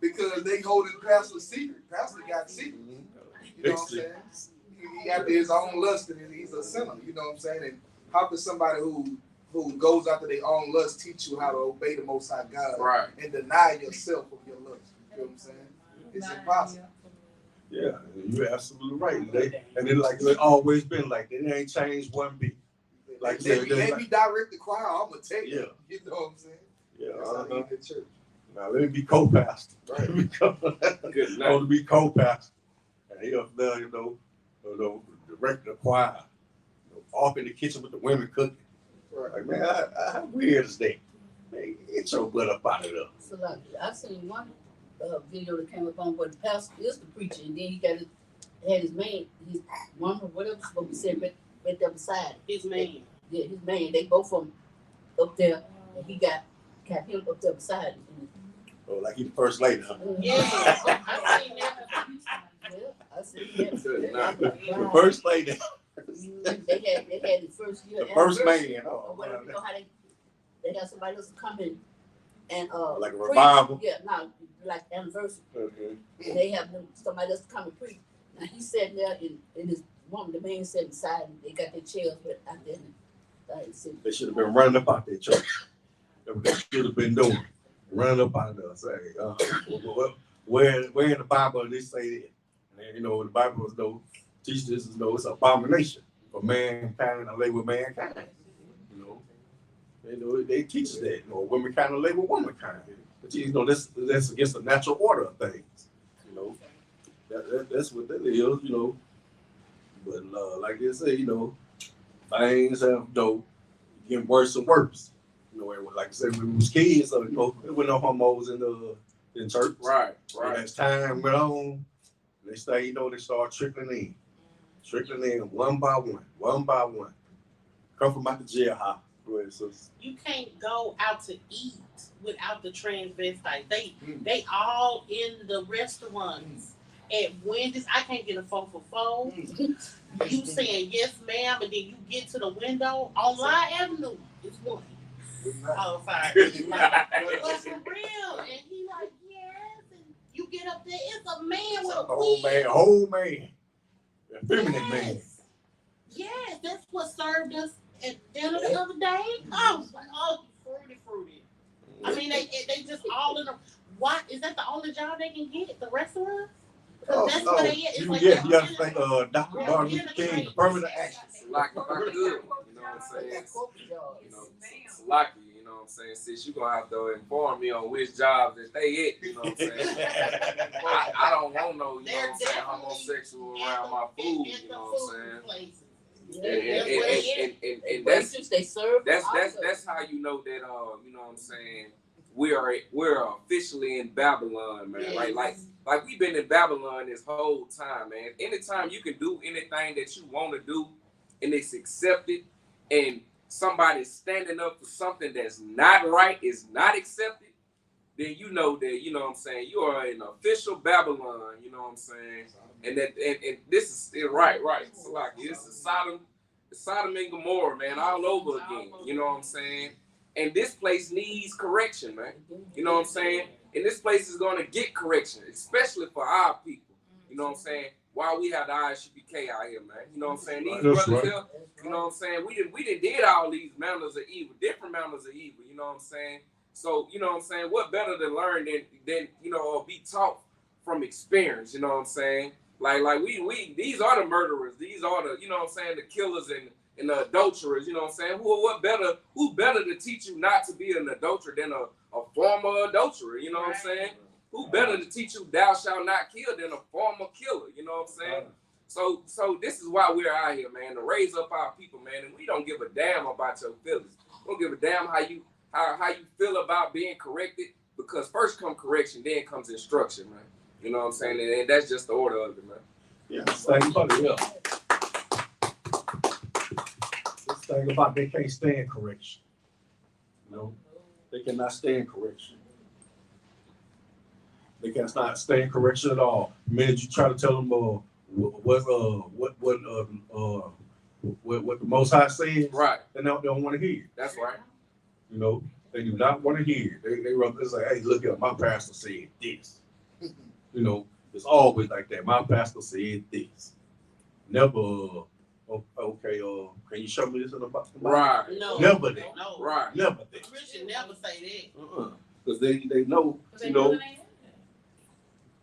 Because they holding pastor's secret. Pastor got secret. You know what I'm saying? He after his own lust and he's a sinner, you know what I'm saying? And how could somebody who goes after their own lust teach you how to obey the Most High God, right, and deny yourself of your lust? You know what I'm saying? It's impossible. Yeah, you're absolutely right. And then like it's always been like that. It ain't changed one bit. Like let me direct the choir. I'm gonna tell you. Yeah. You know what I'm saying? Yeah. That's how you get church. Now let me be co-pastor. Right. Good I want to be co-pastor. And he up there, you know, direct the choir. You know, off in the kitchen with the women cooking. Right. Like, man, how weird is that? Man, get your butt up out of there. So like I seen one video that came up on where the pastor is the preacher, and then he had his man, his woman, whatever what we said, right there beside His man. Yeah, his man. They both of them up there, and he got him up there beside him. Oh, like he the first lady, huh? Yeah. I seen that. Yeah, I said that. The first lady. They had the first year. The first anniversary, man. or Oh, whatever. You know how they have somebody else to come in and like a preach. revival. Yeah, no, like anniversary. Okay. And they have somebody else to come and preach. Now he's sitting there and his woman, the man sitting beside him. They got their chairs out there. They should have been running up out their church. That's what they should have been doing. Running up out there, saying, where in the Bible they say that? And you know, the Bible teach this is it's an abomination for mankind to lay with mankind. You know, they teach us that. You know, womankind to lay with womankind. But you know, that's against the natural order of things. You know, that's what that is. You know, but like they say, you know, things have getting worse and worse. You know, like I said, when we was kids, there were no homos in church. Right. And as time went on, They say, they start trickling in one by one. Come from out the jailhouse. Go ahead, sis. You can't go out to eat without the transvestites. They all in the restaurants. At Wendy's, I can't get a 4 for $4. You saying yes, ma'am, and then you get to the window on Line Avenue. It's one. Oh, sorry. But for real, and he like yes, and you get up there, it's a man with a wig. Whole man, a feminine man. Yes, that's what served us at dinner the other day. I was like, oh, fruity. I mean, they just all in the. Why is that the only job they can get at the restaurant? That's what they get. It's like you gotta think Dr. Martin Luther King, affirmative action. Like good, you know what I'm saying? Lucky, you know what I'm saying? Since you gonna have to inform me on which jobs that they at, you know what I'm saying? I don't want no, you know what I'm saying, homosexual around my food, you know what I'm saying? And that's how you know that you know what I'm saying, we're officially in Babylon, man. Yes. Like we've been in Babylon this whole time, man. Anytime you can do anything that you want to do and it's accepted, and somebody's standing up for something that's not right, is not accepted, then you know that, you know what I'm saying, you are in official Babylon, you know what I'm saying? And that and this is still right. So like this is Sodom and Gomorrah, man, all over again, you know what I'm saying? And this place needs correction, man. You know what I'm saying? And this place is going to get correction, especially for our people. You know what I'm saying? While we have the Isupk out here, man. You know what I'm saying? These brothers here, you know what I'm saying? We did all these manners of evil, different manners of evil, you know what I'm saying? So, you know what I'm saying? What better to learn than you know, or be taught from experience, you know what I'm saying? Like we these are the murderers. These are the, you know what I'm saying, the killers and the adulterers, you know what I'm saying? Who better to teach you not to be an adulterer than a former adulterer, you know what I'm saying? Who better to teach you thou shalt not kill than a former killer, you know what I'm saying? So this is why we're out here, man, to raise up our people, man, and we don't give a damn about your feelings. We don't give a damn how you feel about being corrected, because first come correction, then comes instruction, man. You know what I'm saying? And that's just the order of it, man. Yeah, this thing about they can't stand correction. You know, they cannot stand correction. They cannot stand correction at all. The minute you try to tell them what the Most High says, right? They don't want to hear it. That's right. You know, they do not want to hear it. They rather say, "Hey, look at my pastor said this." You know, it's always like that. My pastor said this. Never. Okay. Can you show me this in the Bible? Right. No. Never that. No. Right. Never that. Christian never say that. Because they know. You know.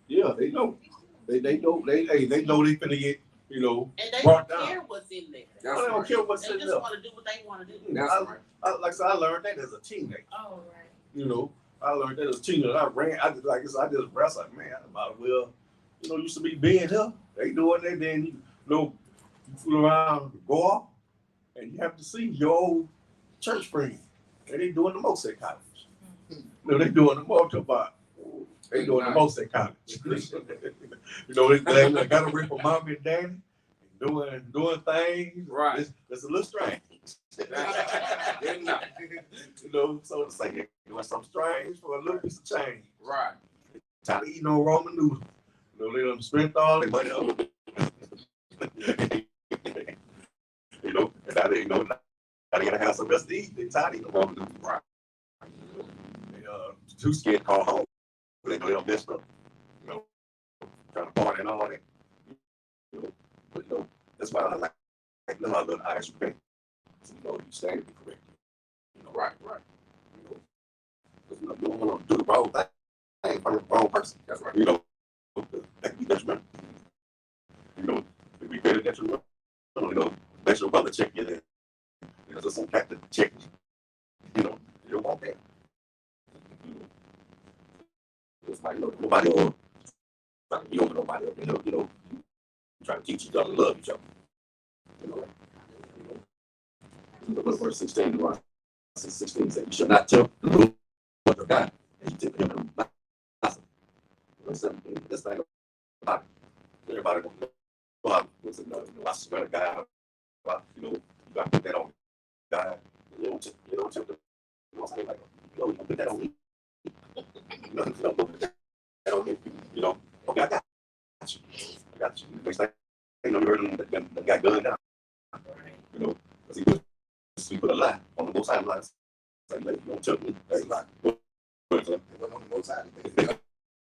Yeah, they know. They know. They know they finna get, you know, and they brought don't down. care what's in there. They don't care what's in there. They just want to do what they want to do. That's right. Like I said, I learned that as a teenager. Oh, right. You know, I learned that as a teenager. I just rest like, man, I might as well, you know, used to be being here. They doing that, then you know, you fool around, go off, and you have to see your old church friend. And they doing the most at college. You know, they doing the most about. They doing the most at college. You know, they got to rip for mommy and daddy, doing things. Right. It's a little strange. You know, so to say, doing something strange for a little piece of change. Right. Tired of eating no ramen noodles. You know, they done spent all their money on it. You know, and now they know now they gotta have some else to eat. They tired of eating ramen noodles. Right. They too scared to call home. They know they don't mess up. You know, trying to party and all that. You know, but you know, that's why I like I love Isupk. You know, you stand to be correct. You know, right. You know, because you don't want to do the wrong thing for the wrong person. That's right. You know, that can be detrimental. You know, it be very detrimental. You know, let your brother check you in. You know, just some captain check you. You know, you don't want that. You know, it's like, you know, nobody will. You don't know nobody. You know, trying to teach each other to love each other. You know. The verse 16, right? 16 says, "You shall not tell the Lord your God, and you take him in the gospel." That's thing about it. everybody was in I swear to God, you know, you got to put that on God. You know, like, you put that on me. Put that on me. You know, okay, I got you. I got you. Next thing you know, you heard them that got gunned down. You know, because he put a lie on the most side of lies. Like, you don't tell me. That's a lie. It wasn't on the most side.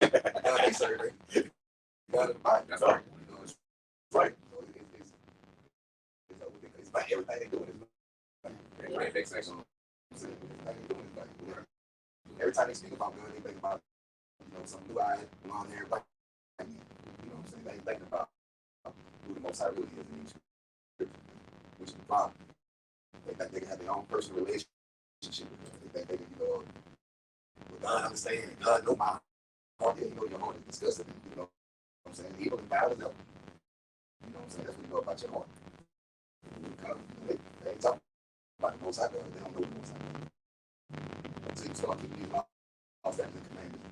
God, sir. God, that's right. You know, it's right. It's like everything they doing is right. Every time they speak about gun, they think about, you know, some blue-eyed, blonde-haired black man. You know what I'm saying? They ain't thinking about who the Most High really is in each scripture, which is the problem. They think they can have their own personal relationship with him. They think they can, you know, with God understand, God know my heart. Yeah, you know your heart is disgusting. You know what I'm saying? Evil and bad enough. You know what I'm saying? That's what you know about your heart. They ain't talking about the Most High God. They don't know the Most High God. Until you start keeping these laws and commandments.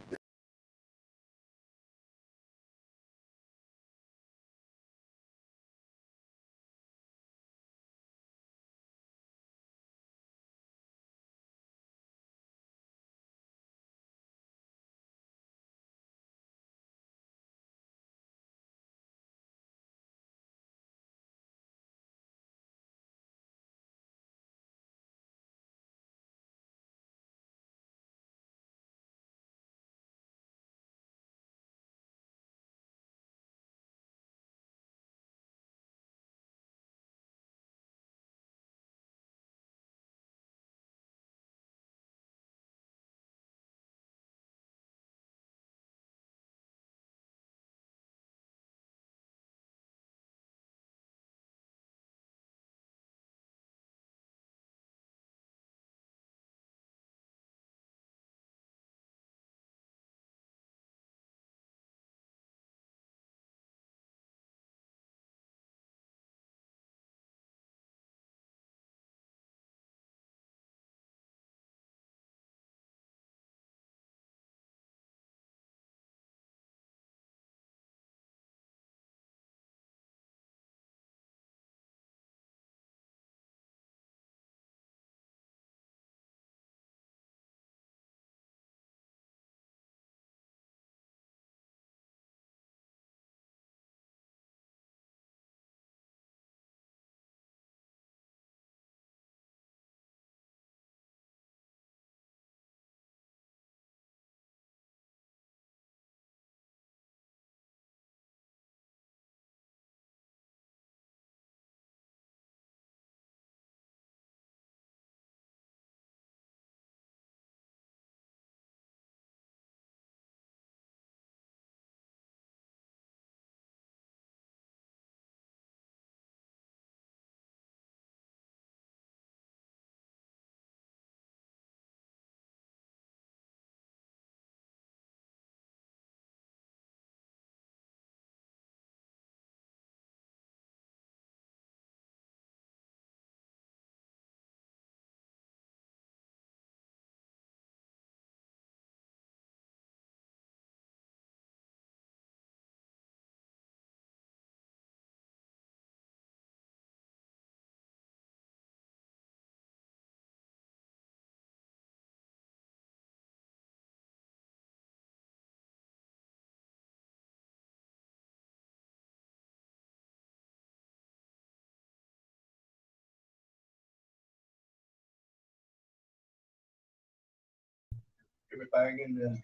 Everything in there.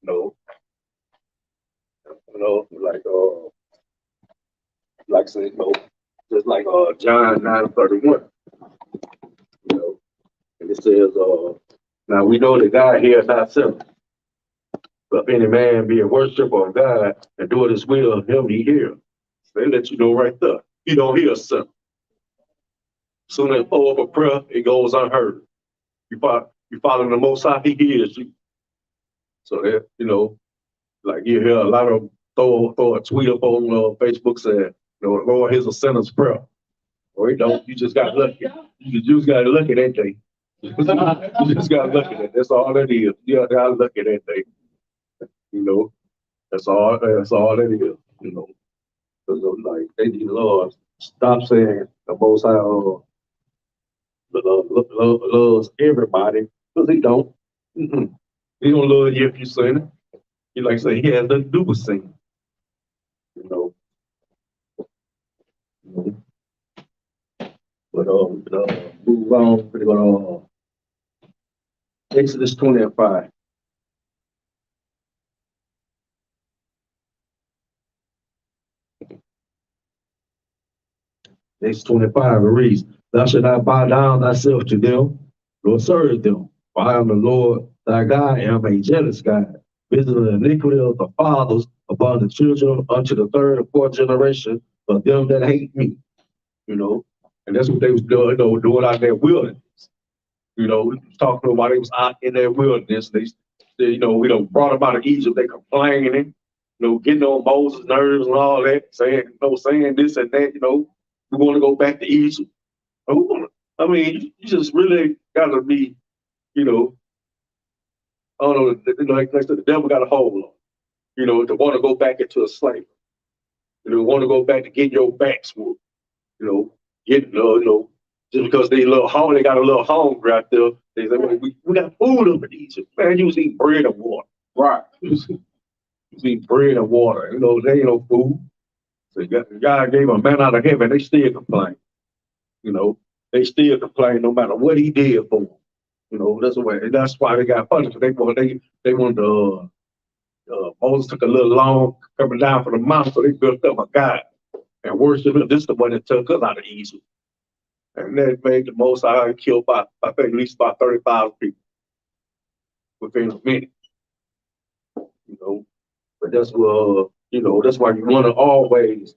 No, like I said, just like John 9:31, you know, and it says, now we know that God hears our sin. But if any man be a worshiper of God and do his will of him, he hears. They let you know right there. He don't hear sin. Soon as pull up a prayer, it goes unheard. You follow the Most High, he hears you. So that, you know, like you hear a lot of throw a tweet up on Facebook saying, you know, Lord, here's a sinner's prayer. Or you don't, you just got lucky. You just got lucky that day. You just gotta look at it. That's all that is. You gotta look at that thing. You know, that's all. That's all that is. You know, 'cause like they need love. Stop saying the Most High loves everybody because he don't. Mm-mm. He don't love you if you sin it. He like say he has nothing to do with sin. You know. You know. But move on. We're gonna Exodus 20 and 5. Exodus 25 it reads, "Thou shalt not bow down thyself to them, nor serve them. For I am the Lord thy God, and am a jealous God, visiting the iniquity of the fathers upon the children unto the third and fourth generation of them that hate me." You know, and that's what they was doing, doing out in their wilderness. You know, talking about they was out in their wilderness. We don't brought them out of Egypt. They complaining, getting on Moses' nerves and all that, saying this and that. We want to go back to Egypt. I mean, you just really got to be, I don't know, like I said, the devil got a hold on, to want to go back into a slave. Want to go back to get your backs whooped, get, just because they got a little hungry out there. They say, well, we got food up in Egypt. Man, you was eating bread and water. Right. You was eating bread and water. They ain't no food. So God gave a man out of heaven. They still complain. They still complain no matter what he did for them. That's why they got punished. They wanted to, Moses took a little long coming down from the mountain, so they built up a god and worshiped him. This is the one that took us out of Egypt. And that made the Most High kill by, I think, at least about 30,000 people within a minute. But that's that's why you want to always,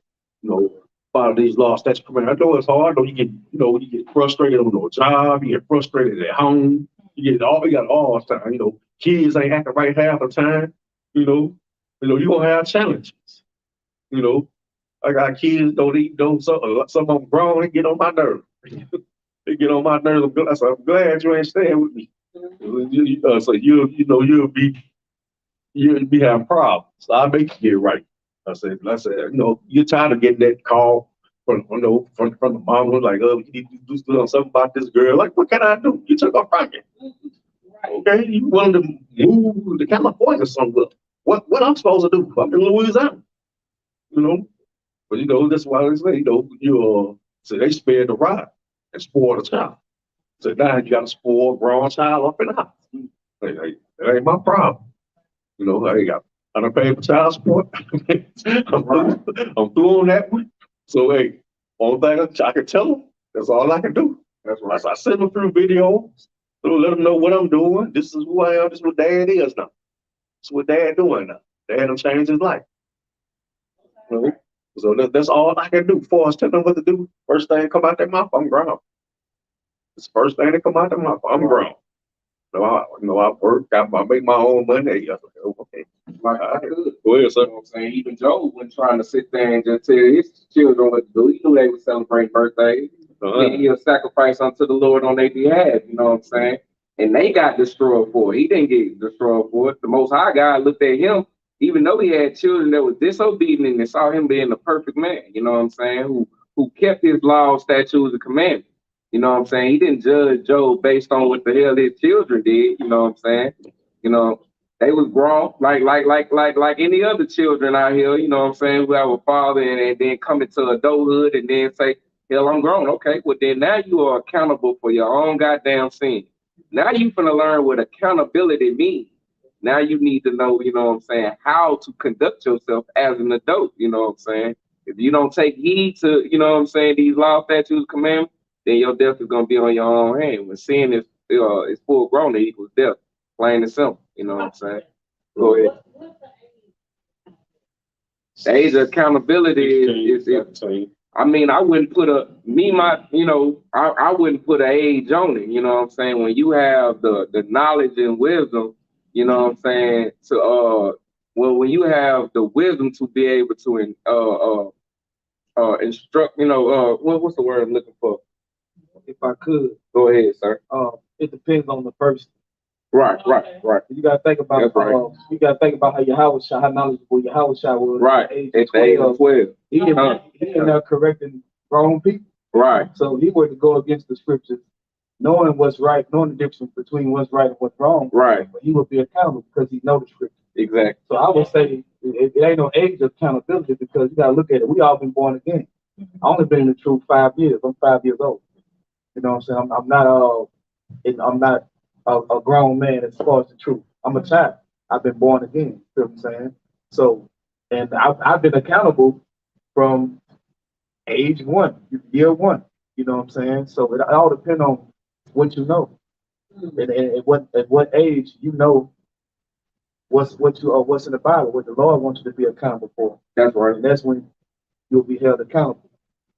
follow these laws, statutes, commandments. I know it's hard. I know you get frustrated on your job, you get frustrated at home, you got all the time. Kids ain't acting right half the time. You gonna have challenges. I got kids don't eat, some of them grown, they get on my nerves. They get on my nerves. I'm glad you ain't staying with me. So you'll be having problems. So I make you get right. I said, you're tired of getting that call from the mom, like, oh, you need to do something about this girl. Like, what can I do? You took off from me. Okay, you wanted to move to California somewhere. What I'm supposed to do? I'm in Louisiana. But that's why they say, so they spared the rod and spoiled the child. So now you got a spoiled grown child up in the house. Hey, that ain't my problem. I done paid for child support. I'm through on that one. So hey, only thing I can tell them, that's all I can do. That's right. So I send them through videos, so let them know what I'm doing. This is who I am. This is what Dad is now. This is what Dad doing now. Dad done changed his life. So that's all I can do. Before I tell them what to do, first thing that come out their mouth, I'm grown. It's the first thing that come out their mouth, I'm grown. I work, I make my own money. Okay. Like I could. Go ahead, sir. You know what I'm saying? Even Joe wasn't trying to sit there and just tell his children what to do. He knew they would celebrate birthdays. And he'll sacrifice unto the Lord on their behalf, you know what I'm saying? And they got destroyed for it. He didn't get destroyed for it. The Most High God looked at him, even though he had children that was disobedient and saw him being the perfect man, you know what I'm saying? Who kept his laws, statutes, and commandments. You know what I'm saying? He didn't judge Job based on what the hell his children did, you know what I'm saying? They was grown like any other children out here, you know what I'm saying, who have a father and then come into adulthood and then say, hell, I'm grown. Okay, well then now you are accountable for your own goddamn sin. Now you finna learn what accountability means. Now you need to know, you know what I'm saying, how to conduct yourself as an adult, you know what I'm saying? If you don't take heed to, you know what I'm saying, these laws, statutes, commandments, then your death is gonna be on your own hand. When sin is full grown, it equals death. Plain and simple, you know what I'm saying? Go ahead. The age of accountability is I mean, I wouldn't put I wouldn't put an age on it, you know what I'm saying? When you have the knowledge and wisdom, you know what I'm saying, when you have the wisdom to be able to instruct, what's the word I'm looking for? If I could. Go ahead, sir. it depends on the person. Right. You gotta think about That's right. you gotta think about how your house shot, how knowledgeable your house shot was Right. at the age At of the age 12. of 12. He in there correcting wrong people. Right. So he would go against the scriptures, knowing what's right, knowing the difference between what's right and what's wrong. Right. But he would be accountable because he knows the scripture. Exactly. So I would say it ain't no age of accountability because you gotta look at it. We all been born again. I only been in the truth 5 years. I'm 5 years old. You know what I'm saying? I'm not a grown man as far as the truth. I'm a child. I've been born again. You know what I'm saying? So, and I've been accountable from age 1, year 1. You know what I'm saying? So it all depends on what you know, and at what age you know what's in the Bible, what the Lord wants you to be accountable for. That's right. And that's when you'll be held accountable.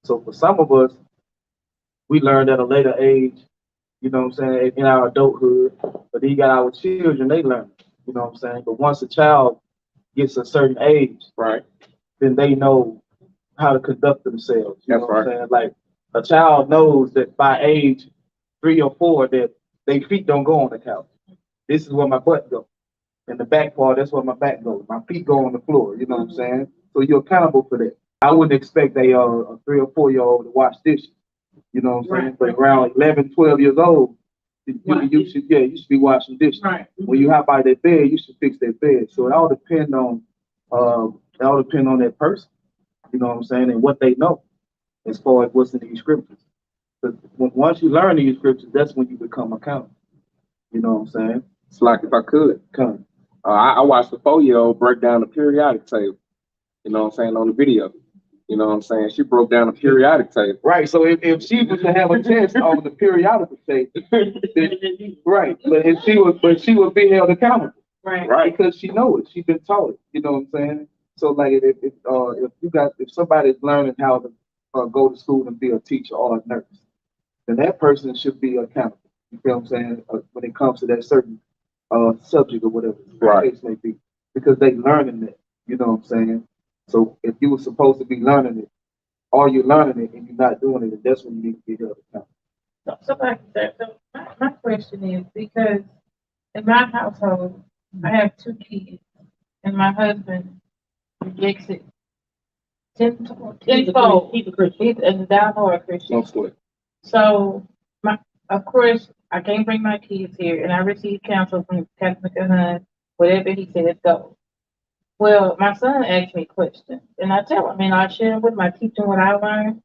So for some of us, we learned at a later age, you know what I'm saying, in our adulthood, but then you got our children, they learn, you know what I'm saying? But once a child gets a certain age, Right. then they know how to conduct themselves. You That's know what I'm right. saying? Like a child knows that by age 3 or 4 that their feet don't go on the couch. This is where my butt goes. And the back part, that's where my back goes. My feet go on the floor, you know what I'm saying? So you're accountable for that. I wouldn't expect a 3 or 4-year-old to wash dishes. You know what I'm saying? But around 11, 12 years old, you should be washing dishes. Right. When you hop out of that bed, you should fix that bed. So it all depends on that person. You know what I'm saying? And what they know as far as what's in these scriptures. But once you learn these scriptures, that's when you become accountable. You know what I'm saying? It's like if I could. Come. I watched a 4-year-old break down the periodic table. You know what I'm saying, on the video. You know what I'm saying? She broke down the periodic table. Right. So if she was to have a test on the periodical table, right. But she would be held accountable. Right. Because she knows it. She's been taught it. You know what I'm saying? So like if somebody's learning how to go to school and be a teacher or a nurse, then that person should be accountable. You feel what I'm saying? When it comes to that certain subject or whatever the case may be, because they learning it. You know what I'm saying? So if you were supposed to be learning it, or you're learning it and you're not doing it, that's when you need to be held accountable. So my question is, because in my household, I have 2 kids, and my husband rejects it tenfold. He's a Christian. He's a diehard Christian. Mostly. So, of course, I can't bring my kids here, and I receive counsel from Catholic and whatever he says goes. Well, my son asked me questions, and I tell him, and I share with him, I teach him what I learned.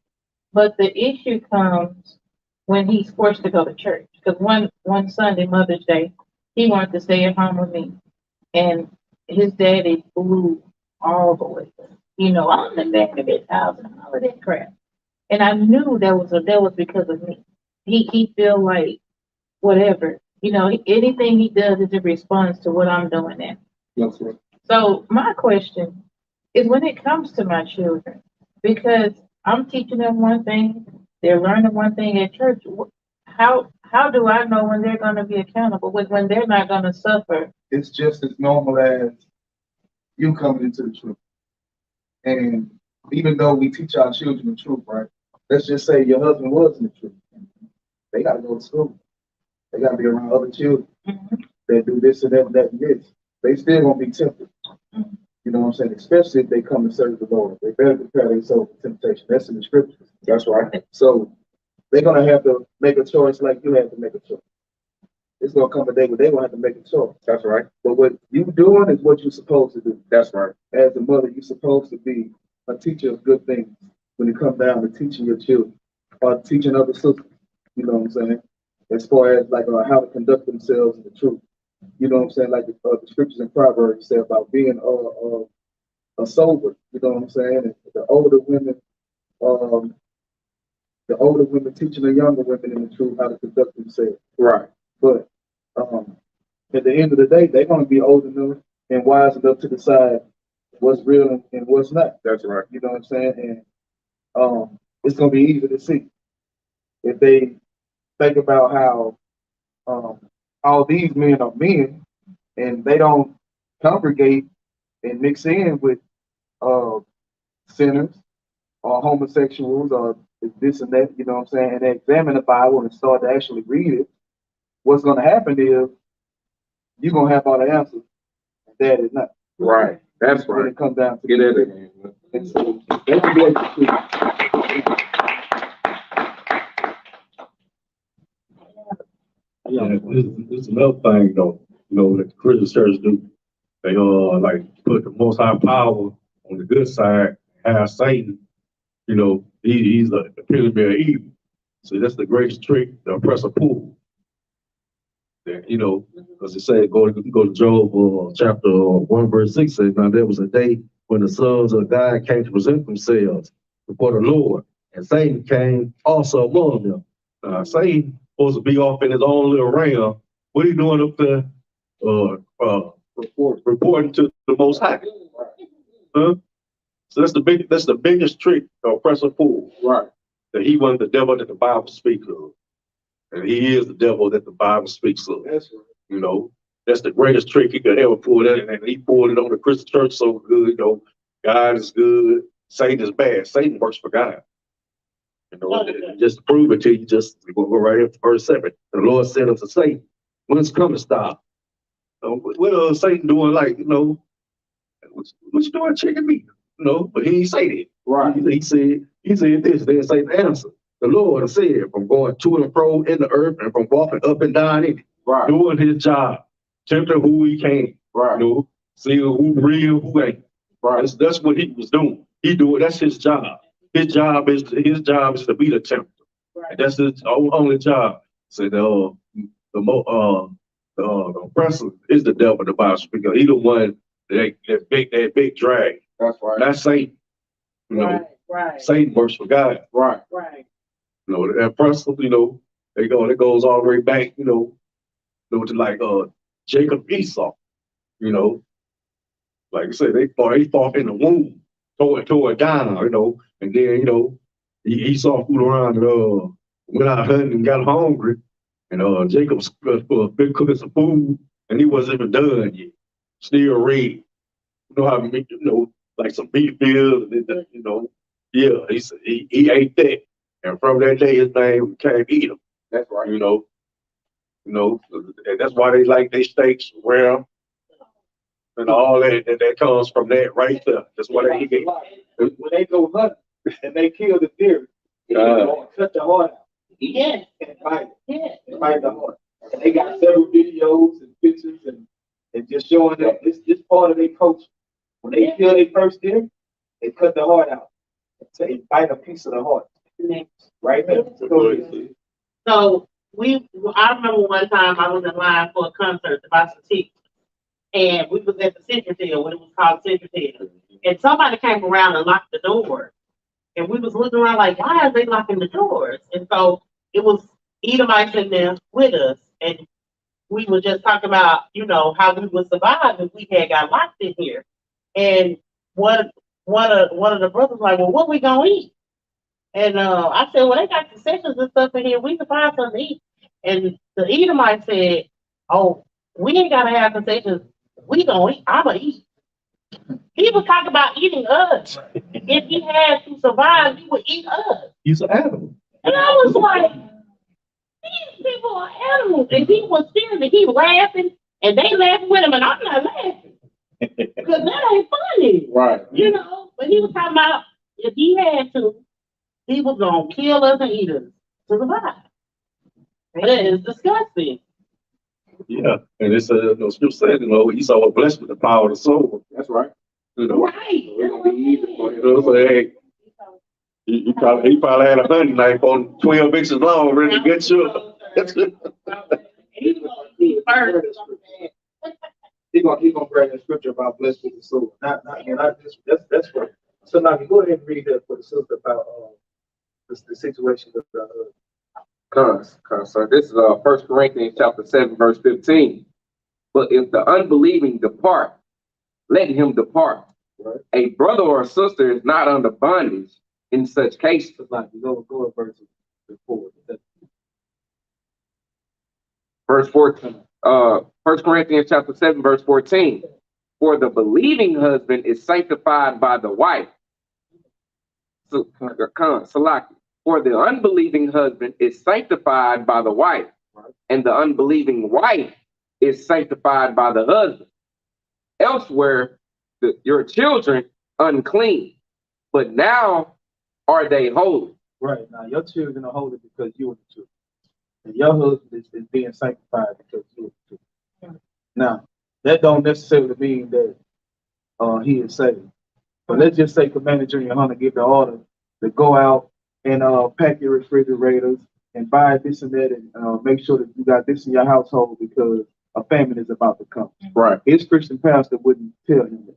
But the issue comes when he's forced to go to church. Because one Sunday, Mother's Day, he wanted to stay at home with me, and his daddy blew all the way. You know, I'm the back of his house and all of that crap. And I knew that was because of me. He feel like whatever, you know, anything he does is in response to what I'm doing now. That's right. So my question is when it comes to my children, because I'm teaching them one thing, they're learning one thing at church. How do I know when they're going to be accountable when they're not going to suffer? It's just as normal as you coming into the truth. And even though we teach our children the truth, right? Let's just say your husband was in the truth. They got to go to school. They got to be around other children that do this and that and this. They still gonna be tempted. You know what I'm saying? Especially if they come to serve the Lord. They better prepare themselves for temptation. That's in the scriptures. That's right. So they're gonna have to make a choice like you have to make a choice. It's gonna come a day where they're gonna have to make a choice. That's right. But what you doing is what you're supposed to do. That's right. As a mother, you're supposed to be a teacher of good things when it comes down to teaching your children or teaching other sisters. You know what I'm saying? As far as like how to conduct themselves in the truth. You know what I'm saying? Like the scriptures in Proverbs say about being a sober. You know what I'm saying? And the older women teaching the younger women in the truth how to conduct themselves. Right. But at the end of the day, they're going to be old enough and wise enough to decide what's real and what's not. That's right. You know what I'm saying? And it's going to be easy to see if they think about how all these men are men and they don't congregate and mix in with sinners or homosexuals or this and that, you know what I'm saying, and they examine the Bible and start to actually read it, what's gonna happen is you're gonna have all the answers, and Dad is not. Right. That's When right. it comes down to Get at it, man. and so they will be able to see. Yeah, this is another thing though, that the Christian church do. They like put the most high power on the good side, have Satan, he's the epitome of evil. So that's the greatest trick, the oppressor pull. That, because it said go to Job chapter 1 verse 6 says, now there was a day when the sons of God came to present themselves before the Lord, and Satan came also among them. Satan supposed to be off in his own little realm. What are you doing up there? Reporting to the Most High. Huh? So that's the biggest trick, the oppressor pull. Right. That he wasn't the devil that the Bible speaks of. And he is the devil that the Bible speaks of. That's right. That's the greatest trick he could ever pull. That, and he pulled it on the Christian church so good. God is good, Satan is bad. Satan works for God. Just to prove it to you, we'll go right here to verse 7. The Lord said unto Satan, when's coming stop? What is Satan doing? Like, what you doing checking me? But he didn't say that. Right. He said this. Then Satan answered. The Lord said, from going to and fro in the earth and from walking up and down in it, Right. doing his job, tempting who he can, Right. Seeing who real, who ain't. Right. That's what he was doing. That's his job. His job is to be the tempter. Right. That's his only job. So the oppressor is the devil, the Bible speaks. He the one that big drag. That's right. Not Satan. Right. Satan works for God. Right. Right. The oppressor, it goes all the way back, to like Jacob Esau. Like I said, they fought in the womb, tore it down, and then, Esau fooled around and went out hunting and got hungry. And Jacob been cooking some food and he wasn't even done yet. Still red. You know how to make, like some beef bills, yeah, he ate that. And from that day his name became Edom. That's right. And that's why they like their steaks rare and all that comes from that right there. That's why they get. When they go hunting and they kill the deer, they cut the heart out. Yes. And bite it. Yes. And bite the heart. And they got several videos and pictures and just showing that this part of their culture. When they kill their first deer, they cut the heart out. And they bite a piece of the heart. Right there. So I remember one time I was in line for a concert to buy some tickets. And we was at the Central when it was called Central. And somebody came around and locked the door. And we was looking around like, why are they locking the doors? And so it was Edomites in there with us. And we were just talking about, how we would survive if we had got locked in here. And one of the brothers was like, well, what we gonna eat? And I said, well, they got concessions and stuff in here. We can find something to eat. And the Edomite said, oh, we ain't gotta have concessions. We gonna eat. I'm gonna eat. He was talking about eating us. If he had to survive, he would eat us. He's an animal. And I was like, these people are animals. And he was serious. He laughing, and they laughing with him, and I'm not laughing. Because that ain't funny. Right. But he was talking about if he had to, he was going to kill us and eat us to survive. That is disgusting. Yeah. And it's no scripture said, Esau was blessed with the power of the soul. That's right. Right. So, hey, he probably had a hunting knife on 12 inches long, ready to get you. He's going to be first. He's gonna bring the scripture about blessed with the soul. Not just that's right. So now you go ahead and read that for the sister about the situation with So this is 1 Corinthians chapter 7, verse 15. But if the unbelieving depart, let him depart. Right. A brother or a sister is not under bondage in such cases. like go to verse 4. Verse 14. 1 Corinthians chapter 7, verse 14. For the believing husband is sanctified by the wife. Salaki. For the unbelieving husband is sanctified by the wife, and the unbelieving wife is sanctified by the husband. Elsewhere, your children unclean, but now are they holy? Right. Now, your children are holy because you are the truth. And your husband is being sanctified because you are the truth. Now, that don't necessarily mean that he is saved. But let's just say Commander Junior Hunter give the order to go out and pack your refrigerators and buy this and that and make sure that you got this in your household because a famine is about to come. Right. His Christian pastor wouldn't tell him that.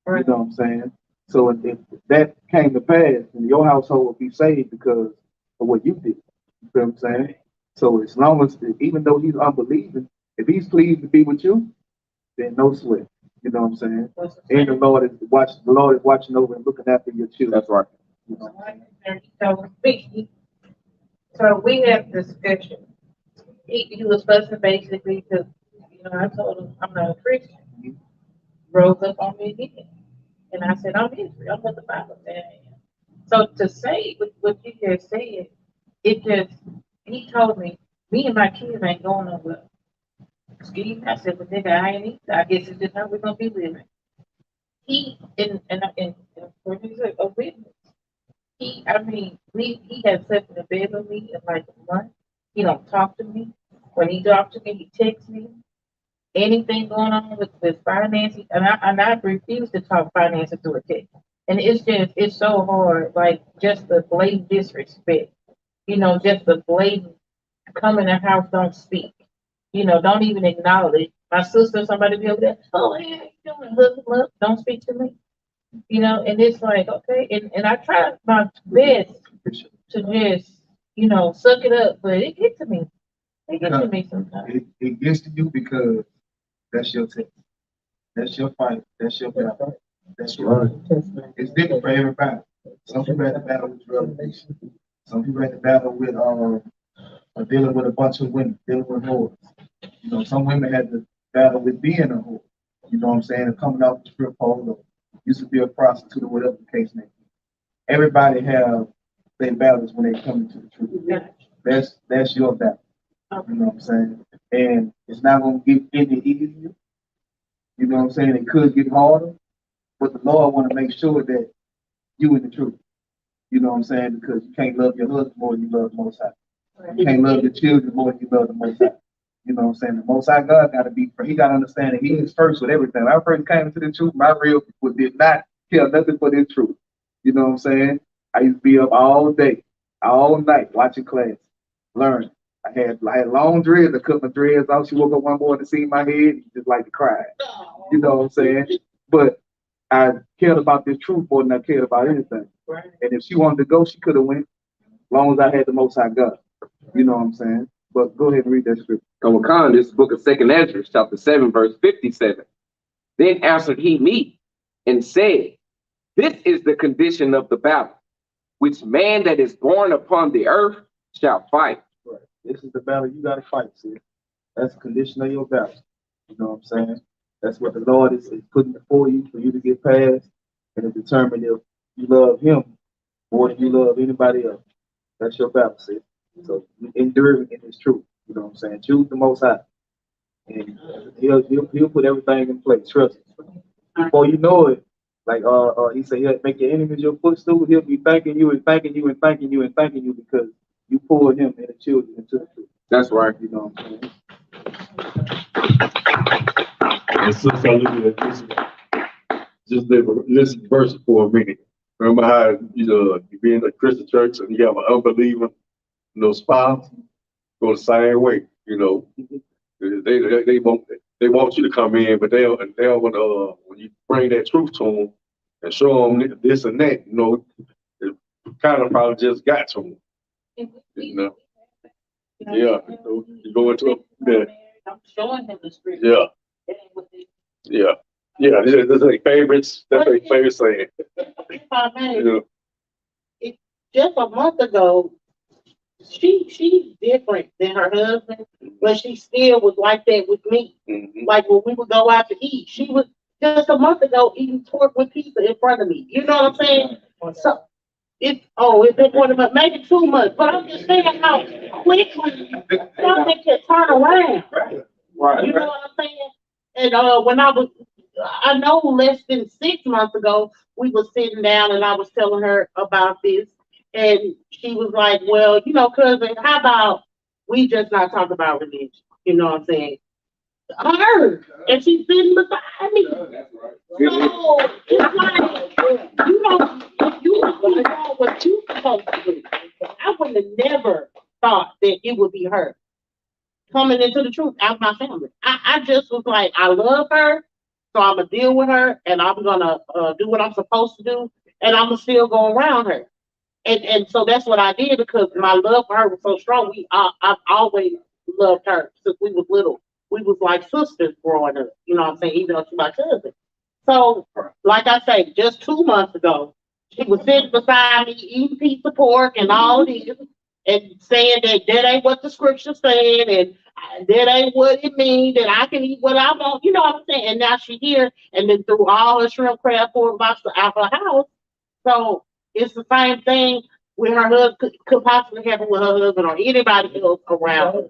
Right. You know what I'm saying? So if that came to pass, then your household would be saved because of what you did. You feel what I'm saying? So as long as, even though he's unbelieving, if he's pleased to be with you, then no sweat. You know what I'm saying? And the Lord is watching over and looking after your children. That's right. You know? So we had a discussion. He was fussing basically because, I told him I'm not a Christian. He rose up on me again. And I said, I'm Israel. I'm what the Bible said I am. So to say what you just said, he told me and my kids ain't going nowhere. Excuse me. I said, but nigga, I ain't either. I guess it's just how we're going to be living. He, and for me, a witness. He has slept in the bed with me in like a month. He don't talk to me. When he talks to me, he texts me. Anything going on with finances, and I refuse to talk finances through a text. And it's so hard, like just the blatant disrespect. Just the blatant come in the house, don't speak. Don't even acknowledge. My sister, somebody be over there, oh, hey, how you doing? Hook them up, don't speak to me. And it's like, okay, and I try my best to just, suck it up, but it gets to me. It gets to me sometimes. It gets to you because that's your test. That's your fight. That's your battle. That's your It's different for everybody. Some people have to battle with revelation. Some people have to battle with dealing with a bunch of women, dealing with whores. Some women had to battle with being a whore. You know what I'm saying? And coming out with the strip pole or used to be a prostitute or whatever the case may be. Everybody have their battles when they come into the truth. That's your battle. You know what I'm saying? And it's not going to get any easier. You know what I'm saying? It could get harder, but the Lord want to make sure that you in the truth. You know what I'm saying? Because you can't love your husband more than you love the Most High. You can't love your children more than you love the Most High. You know what I'm saying? The Most High God got to be, he got to understand that he is first with everything. When I first came into the truth, my real people did not care nothing but the truth. You know what I'm saying? I used to be up all day, all night, watching class, learning. I had long dreads. I cut my dreads off. She woke up one morning to see my head and just like to cry. You know what I'm saying? But I cared about this truth more than I cared about anything. Right. And if she wanted to go, she could have went, as long as I had the Most High God. You know what I'm saying? But go ahead and read that scripture. This is book of 2nd Ezra, chapter 7, verse 57. Then answered he me and said, this is the condition of the battle, which man that is born upon the earth shall fight. Right. This is the battle you got to fight, see? That's the condition of your battle. You know what I'm saying? That's what the Lord is putting before you for you to get past and to determine if you love him more than you love anybody else. That's your battle, see? So you endure in his truth. You know what I'm saying? Choose the Most High. And he'll put everything in place. Trust him. Before you know it, like he said, he'll make your enemies your footstool. He'll be thanking you and thanking you and thanking you and thanking you because you pulled him and the children into the truth. That's right. You know what I'm saying? And since I look at this, just listen to verse for a minute. Remember how you be in a Christian church and you have an unbeliever, spouse, go the same way. They want you to come in, but they'll when you bring that truth to them and show them this and that, it kind of probably just got to them. Yeah, you go into I'm showing him the script. Yeah. That's their favorites. That's their favorite saying. If I may, just a month ago, she's different than her husband, but she still was like that with me. Mm-hmm. Like when we would go out to eat, she was just a month ago eating pork with pizza in front of me. You know what I'm saying? So it's been 1 month, maybe 2 months. But I'm just saying how quick quickly something can turn around. Right. You know what I'm saying? And I know less than 6 months ago, we were sitting down and I was telling her about this. And she was like, well, cousin, how about we just not talk about religion? You know what I'm saying? Her. And she's sitting beside me. So it's like, if you doing what you supposed to do, I would have never thought that it would be her coming into the truth out of my family. I just was like, I love her, so I'm gonna deal with her, and I'm gonna do what I'm supposed to do, and I'm gonna still go around her. And so that's what I did because my love for her was so strong. I've always loved her since we was little. We was like sisters growing up. You know what I'm saying? Even though she's my cousin. So, like I say, just 2 months ago, she was sitting beside me eating piece of pork and all this, and saying that ain't what the scripture saying, and that ain't what it means, that I can eat what I want. You know what I'm saying? And now she here, and then threw all her shrimp, crab, pork lobster out her house. So it's the same thing with her husband, could possibly happen with her husband or anybody else around us.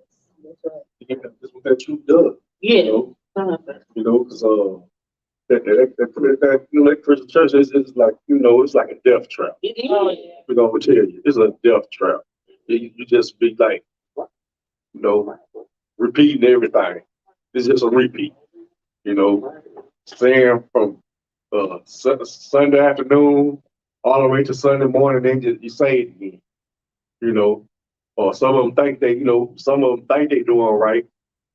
That's what that truth does. Yeah. Because that Christian church is like, it's like a death trap. It is. We're gonna tell you, it's a death trap. You just be like, repeating everything. It's just a repeat. Saying from Sunday afternoon all the way to Sunday morning, then you say it again. Or some of them think they doing right,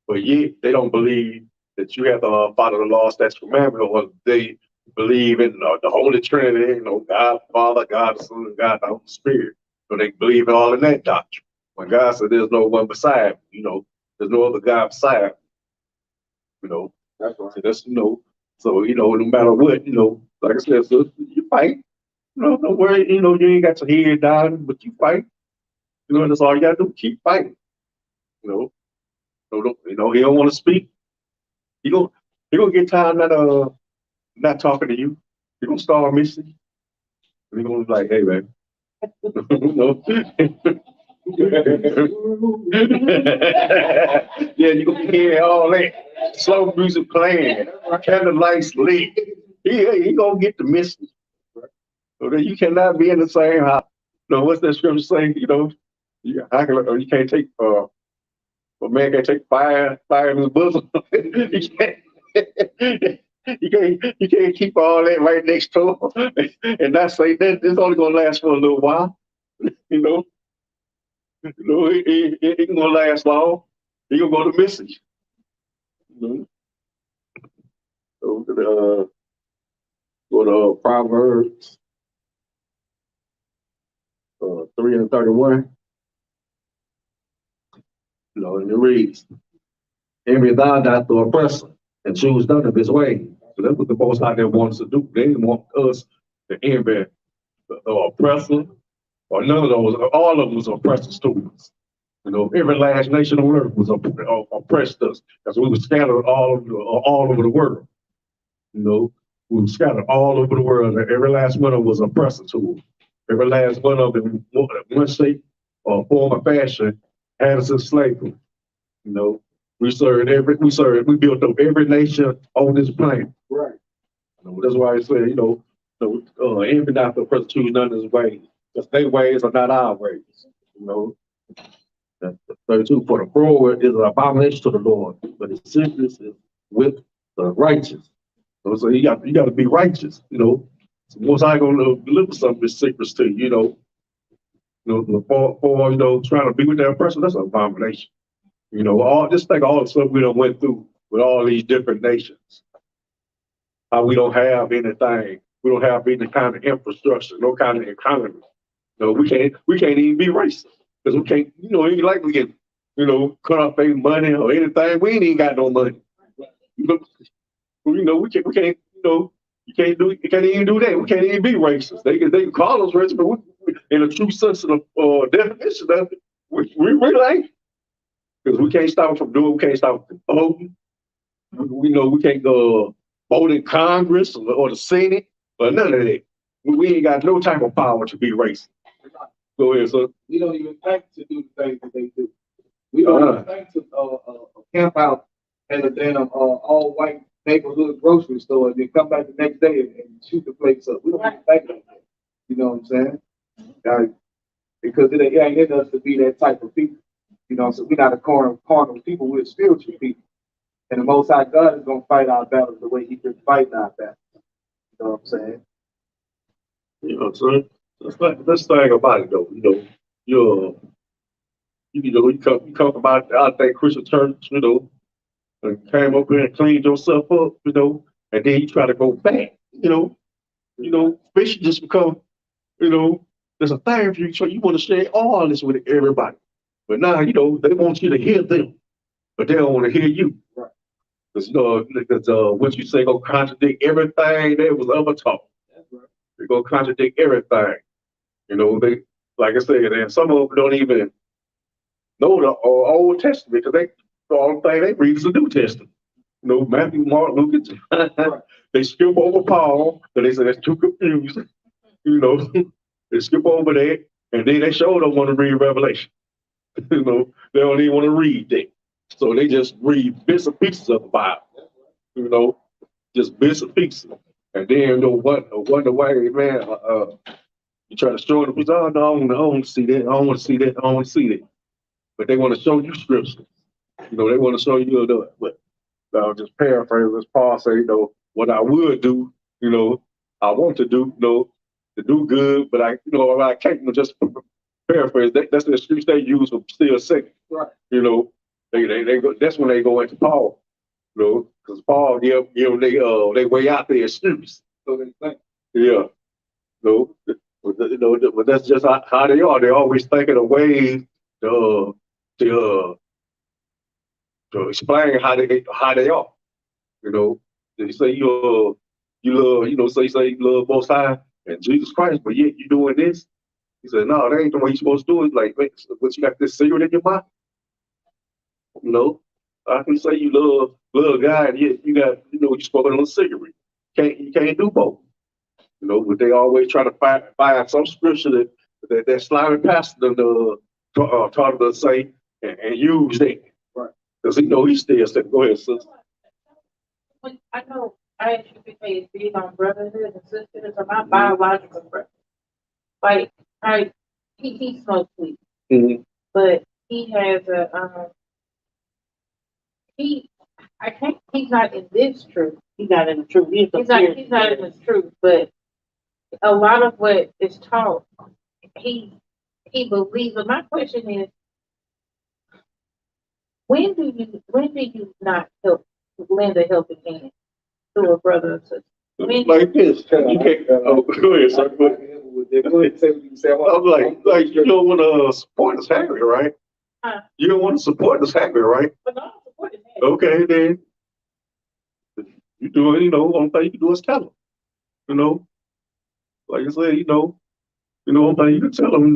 but yet they don't believe that you have to follow the law, statutes, commandment, or they believe in the Holy Trinity, God the Father, God the Son, and God the Holy Spirit. So they believe all in that doctrine. When God said there's no one beside, there's no other God beside, That's right. So that's so no matter what, like I said, so you fight. Don't worry, you ain't got your head down, but you fight. That's all you gotta do. Keep fighting. He don't want to speak. He gonna get tired not talking to you. He gonna start missing. He gonna be like, hey man. Yeah, you gonna hear all that slow music playing, candle lights lit. He gonna get the message. So that you cannot be in the same house. What's that scripture saying? You can't take a man can't take fire in his bosom. You can't keep all that right next to him. And not say that it's only gonna last for a little while. It ain't gonna last long. He gonna go to message. So go to Proverbs 3:31. And it reads, envy thou not the oppressor, and choose none of his ways. So that's what the Most High there wants to do. They didn't want us to envy the oppressor, or none of those. All of them was oppressors to us. Every last nation on earth was oppressed us, because we were scattered all over the world. We were scattered all over the world, and every last one of them was oppressor to us. Every last one of them, one shape or form or fashion, had us in slavery. We built up every nation on this planet. Right. That's why I say, envy not the oppressor, choose none of his ways, because their ways are not our ways. 32, for the froward is an abomination to the Lord, but his secrets is with the righteous. So you got to be righteous. So Most High gonna deliver some of his secrets to you. For trying to be with that person, that's an abomination. Just think all the stuff we done went through with all these different nations. How we don't have anything. We don't have any kind of infrastructure, no kind of economy. We can't even be racist. Because we can't, ain't like we can, cut off their money or anything. We ain't even got no money. We can't, you can't even do that. We can't even be racist. They can call us racist, but in a true sense of the definition of it, we really ain't. Because we can't stop them from doing, we can't stop them from voting. We can't vote in Congress or the Senate or none of that. We ain't got no type of power to be racist. Go ahead, sir. We don't even think to do the things that they do. We don't even think to camp out at a damn all white neighborhood grocery store and then come back the next day and shoot the place up. We don't even think like that. You know what I'm saying? Like, because it ain't in us to be that type of people. You know, so we're not a carnal people, we're spiritual people. And the Most High God is going to fight our battles the way He's been fighting our battles. You know what I'm saying? You know, so that's the thing about it, though. You come about out that Christian church, and came up here and cleaned yourself up, and then you try to go back, fish just become, there's a thing for you. So you want to share all this with everybody, but now they want you to hear them, but they don't want to hear you. Right. Because what you say gonna contradict everything that was ever taught. That's right. They're gonna contradict everything. They, like I said, and some of them don't even know the Old Testament because the only thing they read is the New Testament. Matthew, Mark, Luke, and John. Right. They skip over Paul because they say that's too confusing. They skip over that, and then they sure don't want to read Revelation. They don't even want to read that. So they just read bits and pieces of the Bible. Just bits and pieces. And then wonder why, man, you try to show them, oh, no, I don't want to see that. I don't want to see that. I don't want to see that. But they want to show you scripture. They want to show you the, but I'll just paraphrase as Paul say, what I would do, I want to do, to do good, but I can't just paraphrase. That's the excuse they use for still sinning. Right. They go, that's when they go into Paul, because Paul give they way out the excuse. So they think. Yeah. But that's just how they are. They're always thinking of ways to explain how they are. They say you love, say you love Most High and Jesus Christ, but yet you doing this. He said, no, that ain't the way you're supposed to do it. Like, but you got this cigarette in your mouth. I can say you love God, and yet you got, you smoking on a cigarette. You can't do both. But they always try to find some scripture that slimy pastor taught us to say and use that. Right. Because he's still saying, go ahead, sister. I know I actually is big on brotherhood and sisterhood, so my biological brother. Like, he smokes weed, but he has he's not in this truth. He's not in the truth. He's not in this truth, but a lot of what is taught, he believes. But my question is, when do you not lend a helping hand to a brother or sister? Like this, you can't. Go ahead, sir. Go ahead. Say what you say. I'm like you don't want to support us happy, right? You don't want to support us happy, right? But no, support is happy. Okay, then you do it. Only thing you can do is tell them. Like I said, only thing you can tell them,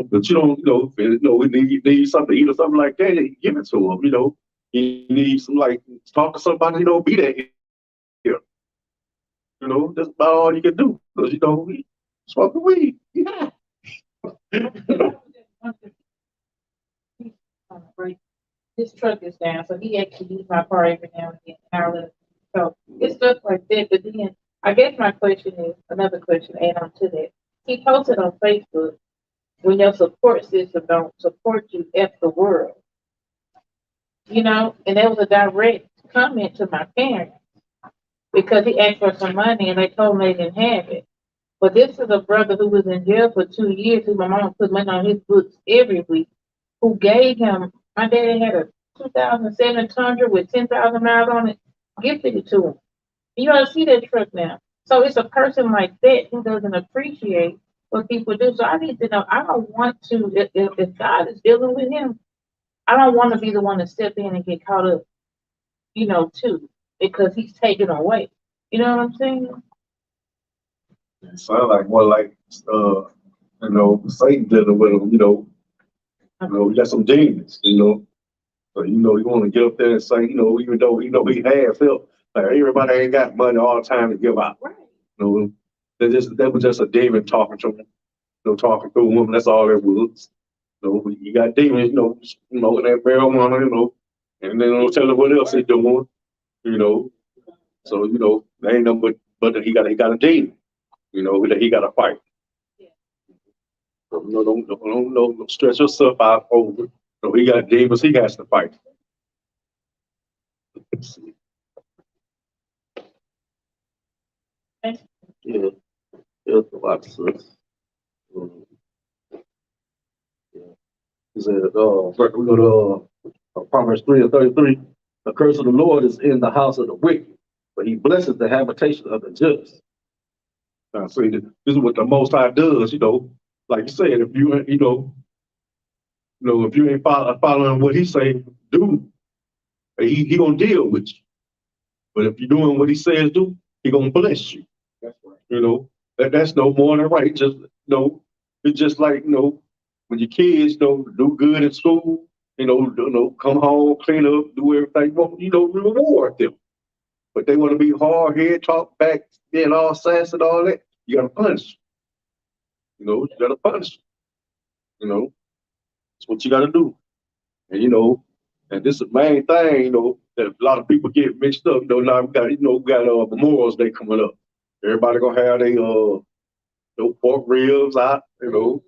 but you don't, we need something to eat or something like that. You give it to them, You need some talk to somebody, be there. That's about all you can do. Because, we smoking weed. Yeah. His truck is down, so he actually uses my car every now and then. So it's stuff like that. But then I guess my question is another question to add on to that. He posted on Facebook, when your support system don't support you, F the world. And that was a direct comment to my parents. Because he asked for some money and they told him they didn't have it. But this is a brother who was in jail for 2 years, who my mom put money on his books every week, who gave him, my daddy had a 2007 Tundra with 10,000 miles on it, gifted it to him. You ought to see that truck now. So it's a person like that who doesn't appreciate what people do. So I need to know, I don't want to, if God is dealing with him, I don't want to be the one to step in and get caught up, too. Because he's taken away. You know what I'm saying? It sounds like more like Satan dealing with him, you got some demons, So you want to get up there and say, even though he has help, like everybody ain't got money all the time to give out. Right. That was just a demon talking to him. talking to a woman. That's all it was. You got demons, and that marijuana, and they don't tell her what else they doing, you know. So, they ain't no but that he got a demon, that he got to fight. So, don't stress yourself out over. He got demons he has to fight. Yeah, there's a lot of stuff. He said, we're going to Proverbs 3:33. The curse of the Lord is in the house of the wicked, but he blesses the habitation of the just. Now, see, this is what the Most High does, like you said, if you, if you ain't following what he say, do, he gonna deal with you. But if you're doing what he says do, he gonna bless you. That's right. That's no more than right. Just, it's just like, when your kids, do good in school, come home, clean up, do everything you want, reward them. But they want to be hard head, talk back, being all sass and all that. You gotta punish. You gotta punish. That's what you gotta do. And and this is the main thing, that a lot of people get mixed up. Now we got Memorial Day coming up. Everybody gonna have their pork ribs out, and all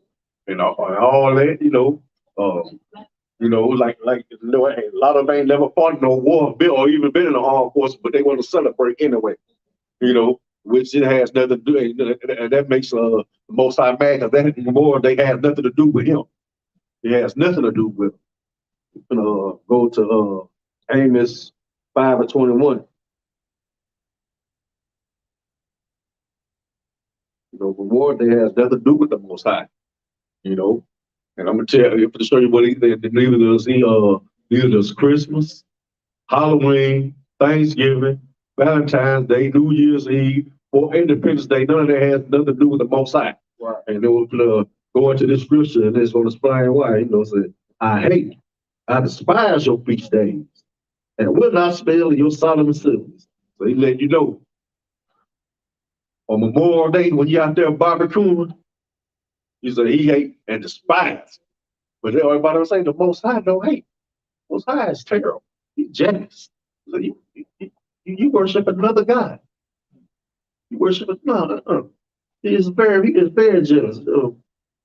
that, a lot of them ain't never fought in no war or even been in the armed forces, but they want to celebrate anyway, which it has nothing to do, and that makes the Most High mad, because that Memorial Day has nothing to do with him. It has nothing to do with him. Go to Amos 5:21. Memorial Day has nothing to do with the Most High, and I'm gonna tell you, to show you what neither does Christmas, Halloween, Thanksgiving, Valentine's Day, New Year's Eve, or Independence Day. None of that has nothing to do with the Most High. Right. And then we'll go into this scripture, and it's going to explain why. Say, I despise your feast days, and will not spare your solemn assemblies. So he let you know. On Memorial Day, when you're out there barbecuing, he said he hate and despise. But everybody will say the Most High don't hate. Most High is terrible. He's jealous. So you worship another God. You worship He is very jealous.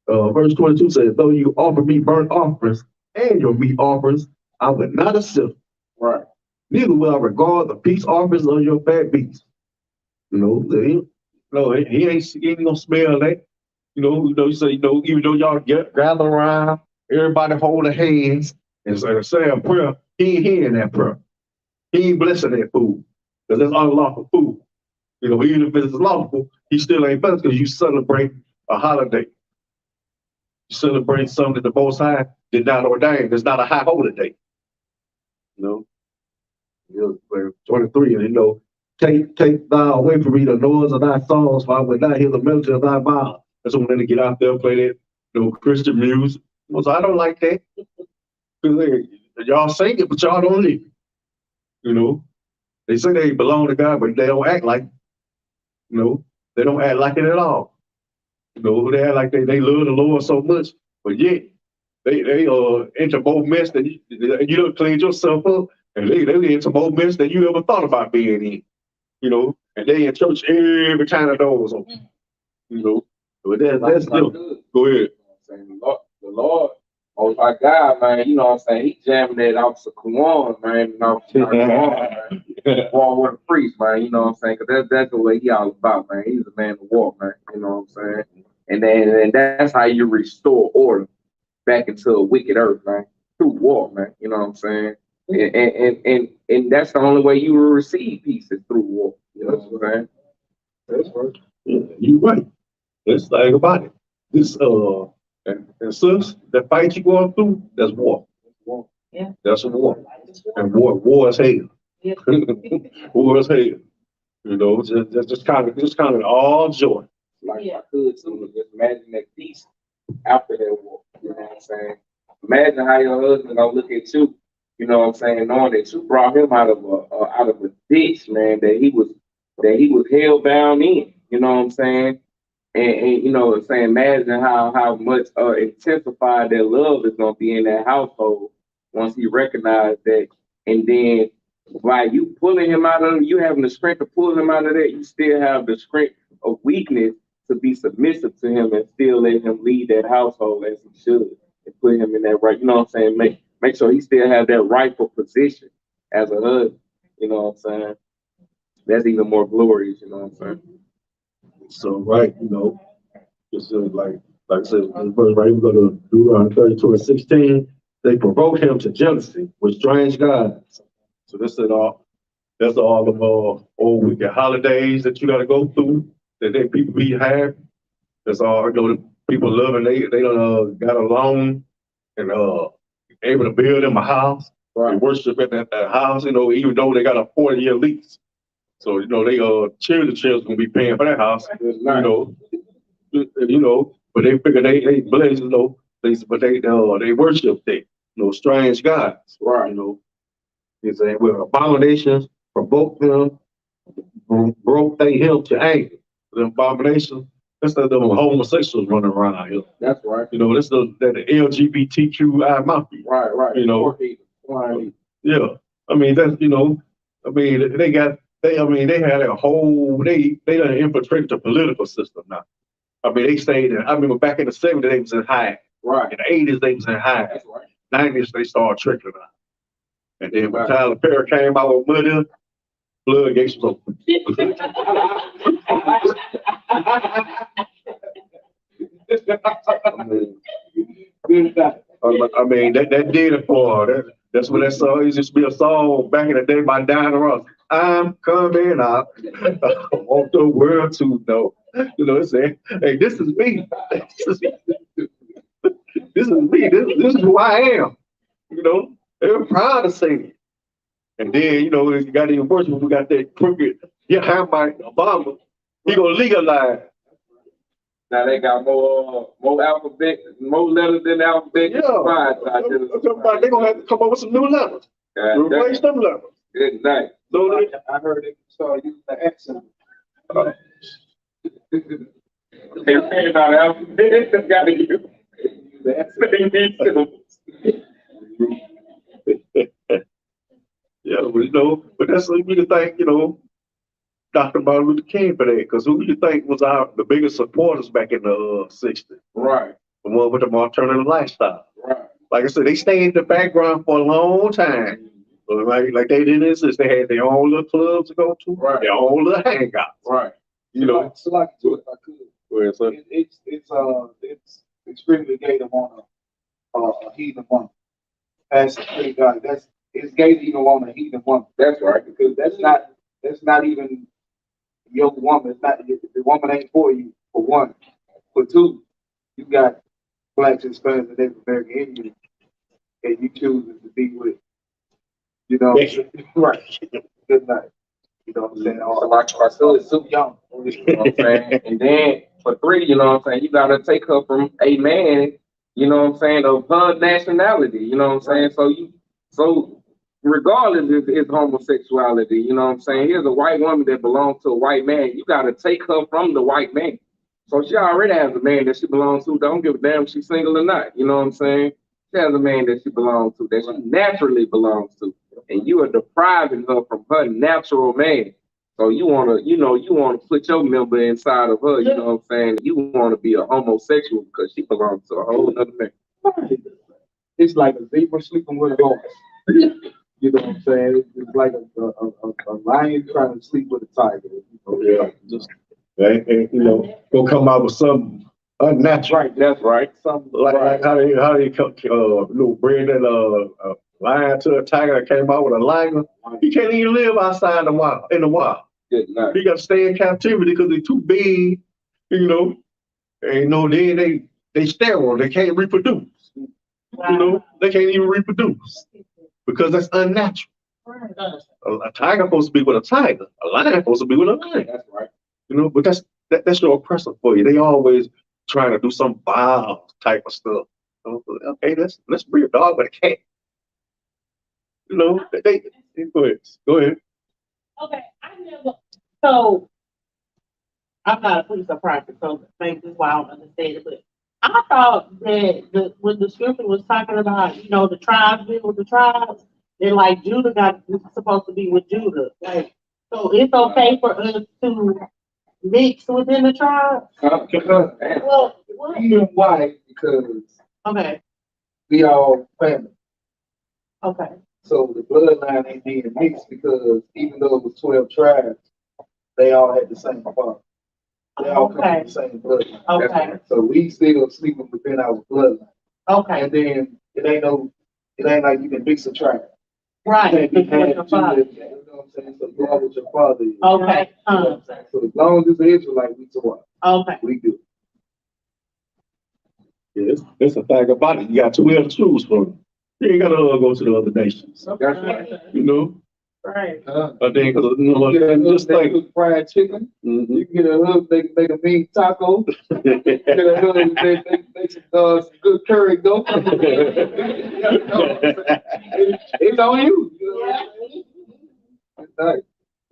Verse 22 says, though you offer me burnt offerings and your meat offerings, I would not accept. Right. Neither will I regard the peace offerings of your fat beasts. He ain't gonna smell that. You say, even though y'all gather around, everybody hold their hands and say a prayer, he ain't hearing that prayer. He ain't blessing that food, because that's unlawful food. Even if it's lawful, he still ain't blessed, because you celebrate a holiday. You celebrate something that the Most High did not ordain. It's not a high holiday. 23, and take thou away from me the noise of thy songs, for I would not hear the melody of thy vows. That's when they get out there and play that Christian music. So I don't like that. Y'all sing it, but y'all don't live it. They say they belong to God, but they don't act like it. They don't act like it at all. They act like they love the Lord so much, but yet they into more mess than you don't clean yourself up, and they into more mess than you ever thought about being in. And they in church every time the door was open. But that's still go ahead. The Lord, Most High God, man, he jamming that off the Quran, man, war with the priest, man, because that's the way he all about, man. He's a man of war, man, and that's how you restore order back into a wicked earth, man, through war, man, and that's the only way you will receive peace is through war. What I'm saying? That's right. Yeah, you're right. Let's think about it. This and sis, the fight you going through, that's war. Yeah. That's a war. And war is hell. Yeah. War is hell. Just kind of all joy. Like I could too, just imagine that peace after that war. You know what I'm saying? Imagine how your husband gonna look at you. You know what I'm saying? Knowing that you brought him out of a ditch, man, that he was held bound in. You know what I'm saying? and you know, saying imagine how much intensified that love is gonna be in that household once he recognized that, and then while you pulling him out of, you having the strength to pull him out of that, you still have the strength of weakness to be submissive to him and still let him lead that household as he should and put him in that right. You know what I'm saying? Make sure he still have that rightful position as a husband. You know what I'm saying? That's even more glorious. You know what I'm saying? So, right, you know, just like I said, in verse right, we're going to Deuteronomy 32 and 16. They provoke him to jealousy with strange gods. So this is all. That's all the old wicked holidays that you got to go through. That they people be happy. That's all. You know, the people loving. They done got a loan and able to build them a house. Right. They worship at that house. You know, even though they got a 40-year lease. So you know they children's gonna be paying for that house. You know, but they figure they bless, you know, they worship strange gods. Right. You know, it's a with abominations provoke them, broke they him to anger. The abominations. That's the homosexuals running around here. That's right. You know, that's the LGBTQI mafia. Right. You know. Right. Yeah. I mean that's they got. They had a whole, they done infiltrated the political system now. I mean, they stayed in, I remember back in the 70s, they was in high. Right. In the 80s, they was in high. That's right. 90s, they started trickling out. And then when Tyler Perry came out with Muddy, floodgates was open. I mean, that did it for her. That's what that song used to be a song back in the day by Diana Ross. I'm coming out. I want the world to know. You know, it's saying, hey, this is me. This is me. This is who I am. You know, they're proud to say it. And then, you know, you got even worse when we got that crooked, Hamite Obama. He gonna legalize. Now they got more alphabet, more letters than the alphabet. Yeah, they're gonna have to come up with some new letters. Replace them letters. Good night. So I heard they start using the accent. They ran out of alphabet. They got to use the accent. Yeah, you know, but that's what you think, you know, Dr. Martin Luther King for that, because who do you think was the biggest supporters back in the 60s? Right. The one with the alternative lifestyle. Right. Like I said, they stayed in the background for a long time. But like they did this, is they had their own little clubs to go to, right. Their own little hangouts. Right. You know. So like to it if I could. Go ahead, sir. It's extremely gay to want a heathen woman. That's pretty God. It's gay to even want a heathen woman. That's right. Because that's not even your woman. It's not the woman ain't for you, for one. For two, you got blacks, Hispanics, and Native American Indians, and you choosing to be with. You know, right. Good night. You know what I'm saying? So like I said, it's so young. You know what I'm saying? And then for three, you know what I'm saying, you gotta take her from a man, you know what I'm saying, of her nationality, you know what I'm saying? So regardless of his homosexuality, you know what I'm saying, here's a white woman that belongs to a white man, you gotta take her from the white man. So she already has a man that she belongs to, don't give a damn if she's single or not, you know what I'm saying? She has a man that she belongs to, that she naturally belongs to. And you are depriving her from her natural man. So you wanna put your member inside of her, you know what I'm saying? You wanna be a homosexual because she belongs to a whole other man. It's like a zebra sleeping with a goat. You know what I'm saying? It's like a lion trying to sleep with a tiger. You know? Yeah, just and you know, go come out with something unnatural. Right, that's right. Something like how they bring that lion to a tiger that came out with a lion. He can't even live outside in the wild. Good night. He got to stay in captivity because they're too big, you know. And you know, then they sterile. They can't reproduce. Wow. You know, they can't even reproduce because that's unnatural. A tiger supposed to be with a tiger. A lion supposed to be with a lion. That's right. You know, but that's your oppressor for you. They always trying to do some vile type of stuff. So, okay, let's breed a dog with a cat. You know, they go ahead. Okay, I never. So I'm not a police or private, so maybe this is why I don't understand it. But I thought that when the scripture was talking about, the tribes being with the tribes, then like Judah was supposed to be with Judah. Like, so it's okay for us to mix within the tribe. Well, what? Reason why? Because Okay, we all family. okay, So the bloodline ain't being mixed because even though it was 12 tribes, they all had the same father. They all come from the same bloodline. okay, So we still sleeping within our bloodline. okay, And then it ain't like you can mix a tribe. right. You can't be Because mad your at father. you, you know what I'm saying? So you are what your father is. Okay, You know what I'm saying? So as long as it's an Israelite, we talk. okay. We do. Yeah, it's a fact about it. You got 12 to choose from. You ain't gotta go to the other nations. That's right. You know? Right. I think, you know, You get a just hood, they like, cook fried chicken. mhm. You can get a hood, they can make a mean taco. You get a hood, they make some good curry go. It's on you. You know what I'm saying? That's right.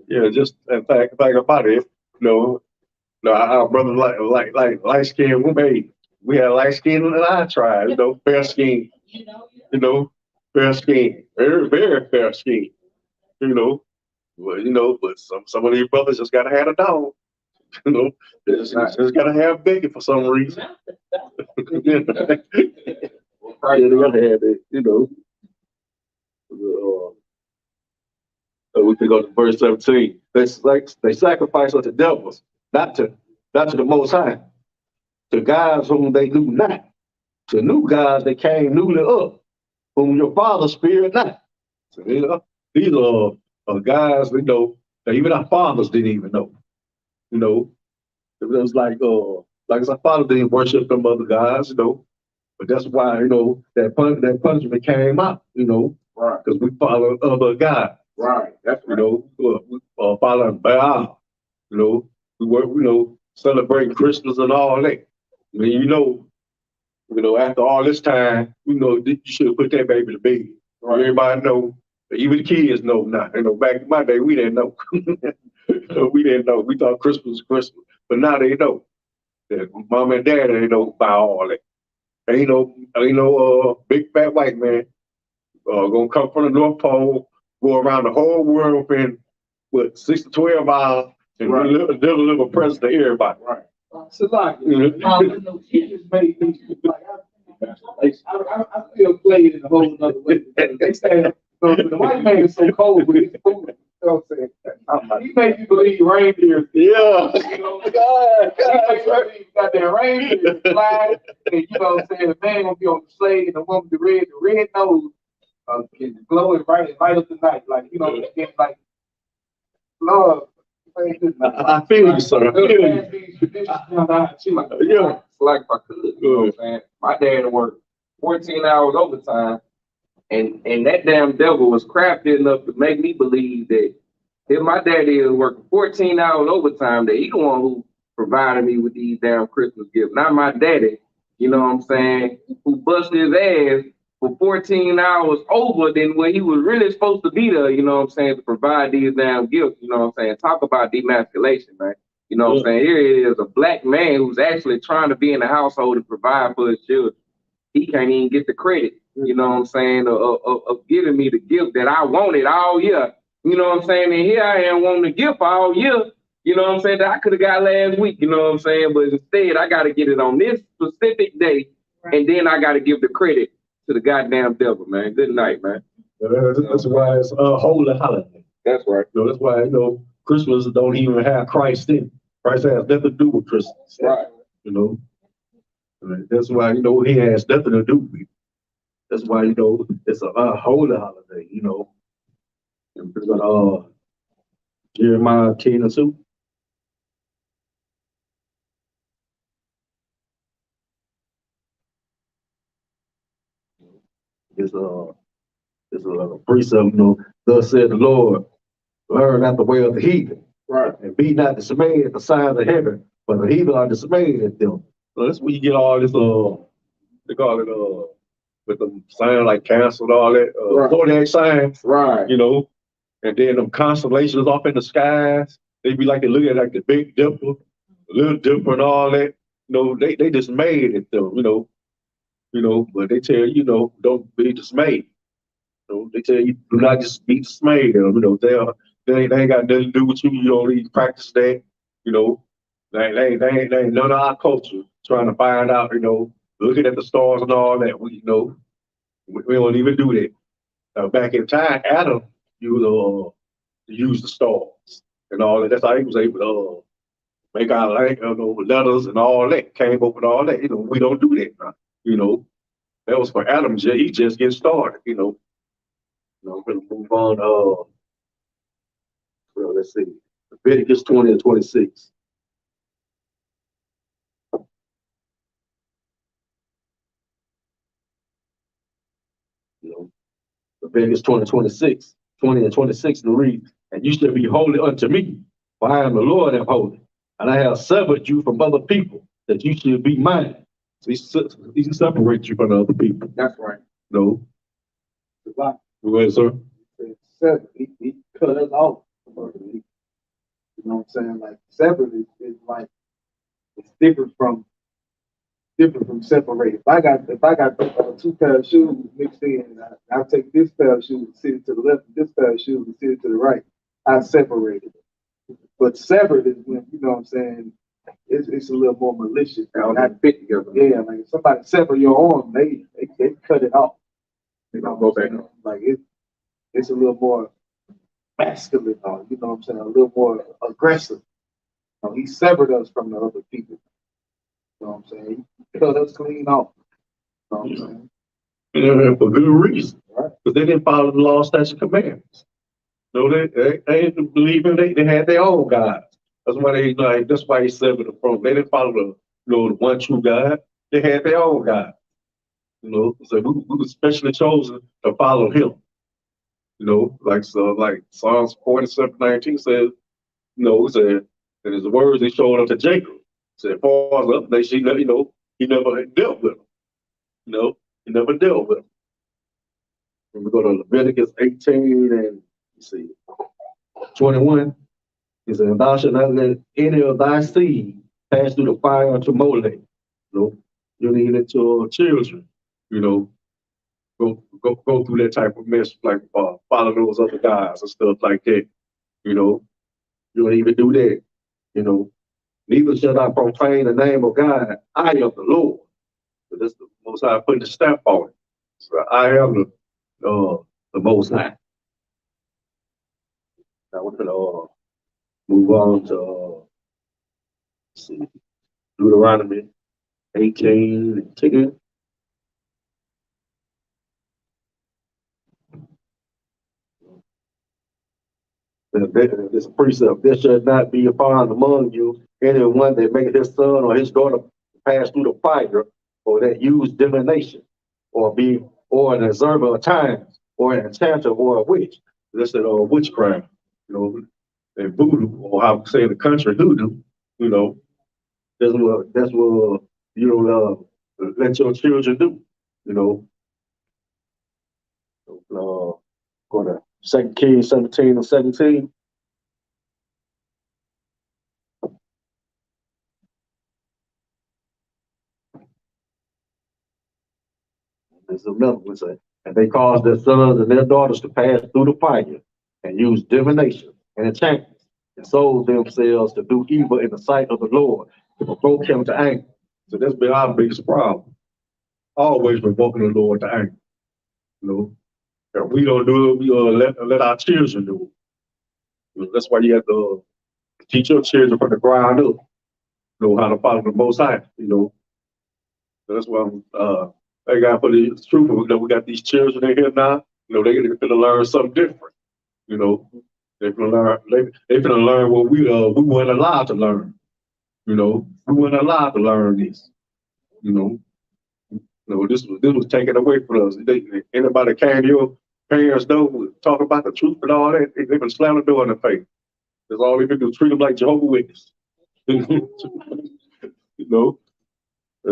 Yeah, just in fact about it, our brother light skin, we had light skin in our tribe, fair skin, fair skin, very, very fair skin, but some of these brothers just gotta have a dog, they just gotta have bacon for some reason. Yeah, they gotta have it, we can go to verse 17. They sacrifice unto devils, not to the Most High, to gods whom they knew not, to new gods that came newly up, whom your father spared not. So, these are guys that even our fathers didn't even know. It was like our father didn't worship them other guys, but that's why that punishment came out, Right. because we follow other gods. Right. That's right. We following Baal. We were, celebrating Christmas and all that. I mean, after all this time, you should have put that baby to bed. Right. Everybody know, even the kids know now. Back in my day, we didn't know. We didn't know. We thought Christmas was Christmas, but now they know. That mom and dad, they know about all that. Ain't no big fat white man gonna come from the North Pole, go around the whole world in 6 to 12 hours and deliver a present to everybody. Right. So like, she just made me I feel played in a whole other way. They say the white man is so cold with his food. You know what I'm saying? He made you believe reindeer. Yeah. Got that reindeer fly, and you know what I'm saying? The man gonna be on the sleigh and the woman the red nose can glow it right up the night. Like, get like Lord. I feel you, sir. I feel you. Yeah. Like if I could, you know what I'm saying? My dad worked 14 hours overtime, and that damn devil was crafty enough to make me believe that if my daddy was working 14 hours overtime, that he the one who provided me with these damn Christmas gifts, not my daddy, you know what I'm saying, who busted his ass for 14 hours over than when he was really supposed to be there, you know what I'm saying, to provide these damn gifts, you know what I'm saying? Talk about demasculation, man. You know what I'm saying? Here it is, a black man who's actually trying to be in the household and provide for his children. He can't even get the credit, you know what I'm saying, of giving me the gift that I wanted all year. You know what I'm saying? And here I am wanting the gift all year, you know what I'm saying, that I could have got last week, you know what I'm saying? But instead, I got to get it on this specific day, and then I got to give the credit to the goddamn devil, man. Good night, man. That's why it's a holy holiday. That's right. That's why, Christmas don't even have Christ in it. Christ has nothing to do with Christmas. Right. That's why, he has nothing to do with it. That's why, it's a holy holiday, And Jeremiah 10 and 2. It's a precept, thus said the Lord, learn not the way of the heathen. Right. And be not dismayed at the signs of heaven, but the heathen are dismayed at them. So that's where you get all this, they call it, with the sign like canceled, all that, zodiac signs. Right. And then them constellations off in the skies. They be like, they look at like the Big Dipper, little different, all that. They just made it though, but they tell you, don't be dismayed. They tell you do not just be dismayed. They ain't got nothing to do with you. You don't even practice that. You know, they ain't none of our culture trying to find out. Looking at the stars and all that. We don't even do that. Back in time, Adam used the stars and all that. That's how he was able to make our letters and all that. Came up with all that. We don't do that now. That was for Adam. He just getting started. I'm going to move on. Well, let's see. Leviticus 20 and 26. Leviticus 20, 26, 20 and 26 to read. And you shall be holy unto me, for I am the Lord and holy. And I have severed you from other people, that you should be mine. So he separates you from the other people. That's right. No. Go ahead, sir. He cut us off. You know what I'm saying? Like separate is like it's different from separated. If I got two pair of shoes mixed in, I'll take this pair of shoes and sit it to the left, and this pair of shoes and sit it to the right. I separated it. But separate is when, you know what I'm saying, it's a little more malicious. Not fit together. Yeah, like if somebody separate your arm, they cut it off. Go back. Like it's a little more masculine, you know what I'm saying, a little more aggressive. He severed us from the other people. You know what I'm saying? He cut us clean off. You know what I'm saying? Yeah, for good reason. Right. Because they didn't follow the law, statutes, and commandments. They didn't believe in it. They had their own gods. That's why he severed them from. They didn't follow the one true God. They had their own God. So we were specially chosen to follow him. Like Psalms 47:19 says, it said, and his words he showed up to Jacob. Said, far as up nation, he never dealt with them. He never dealt with them. And we go to Leviticus 18 and let's see, 21. He said, thou shalt not let any of thy seed pass through the fire unto Molech. You need it to children, go through that type of mess, like follow those other guys and stuff like that. You don't even do that. Neither shall I profane the name of God. I am the Lord. So that's the Most High putting the stamp on it. So I am the Most High. Now we're gonna move on to let's see, Deuteronomy 18 and 10. This precept, there shall not be found among you anyone that maketh his son or his daughter pass through the fire, or that use divination, or an observer of times, or an enchanter, or a witch. That's witchcraft, and voodoo, or how we say in the country, hoodoo. That's what let your children do. Go to 2 Kings 17 and 17. There's another one say, and they caused their sons and their daughters to pass through the fire and use divination and enchantments and sold themselves to do evil in the sight of the Lord to provoke him to anger. So that's been our biggest problem. Always provoking the Lord to anger. If we don't do it, we let our children do it. That's why you have to teach your children from the ground up. How to follow the Most High. So that's why I got for the truth. We got these children in here now. They're gonna learn something different. They're gonna learn. They're gonna learn what we weren't allowed to learn. We weren't allowed to learn this. This was taken away from us. Anybody came to your parents though, talk about the truth and all that, they can slam the door in the face. That's all they can do. Treat them like Jehovah's Witness. That's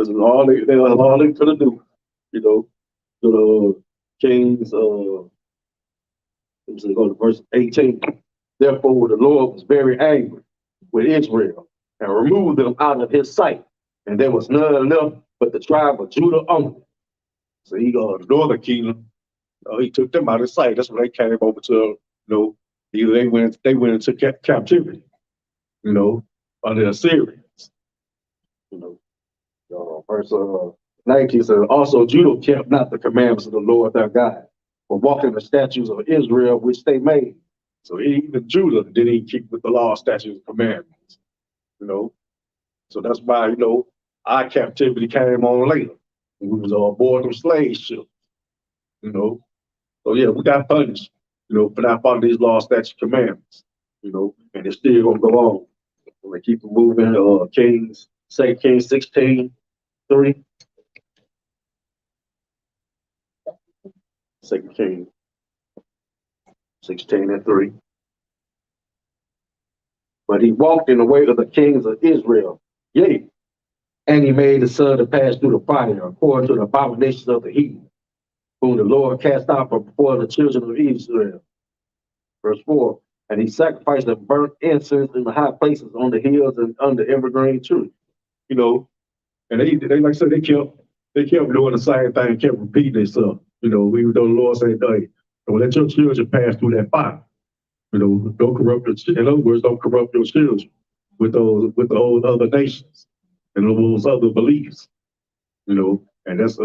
all they could do. To the Kings, go to verse 18. Therefore, the Lord was very angry with Israel and removed them out of his sight. And there was none left but the tribe of Judah only. So the northern kingdom, he took them out of his sight. That's when they came over to, either they went into captivity, under the Assyrians. Verse 19 says, also Judah kept not the commandments of the Lord their God, but walked in the statutes of Israel which they made. So even Judah didn't keep with the law, statutes, and commandments. So that's why, our captivity came on later. We was aboard them slave ships, So yeah, we got punished, for not following these law, statutes, commandments, and it's still gonna go on. We keep moving. Kings, 2 Kings 16:3. 2 Kings 16:3. But he walked in the way of the kings of Israel, yea, and he made the sun to pass through the fire, according to the abominations of the heathen, whom the Lord cast out from before the children of Israel. Verse 4. And he sacrificed and burnt incense in the high places on the hills and under evergreen tree. And they like I said, they kept doing the same thing, kept repeating themselves. Even though the Lord said, hey, don't let your children pass through that fire. Don't corrupt your, in other words, don't corrupt your children with those other nations and those other beliefs. And that's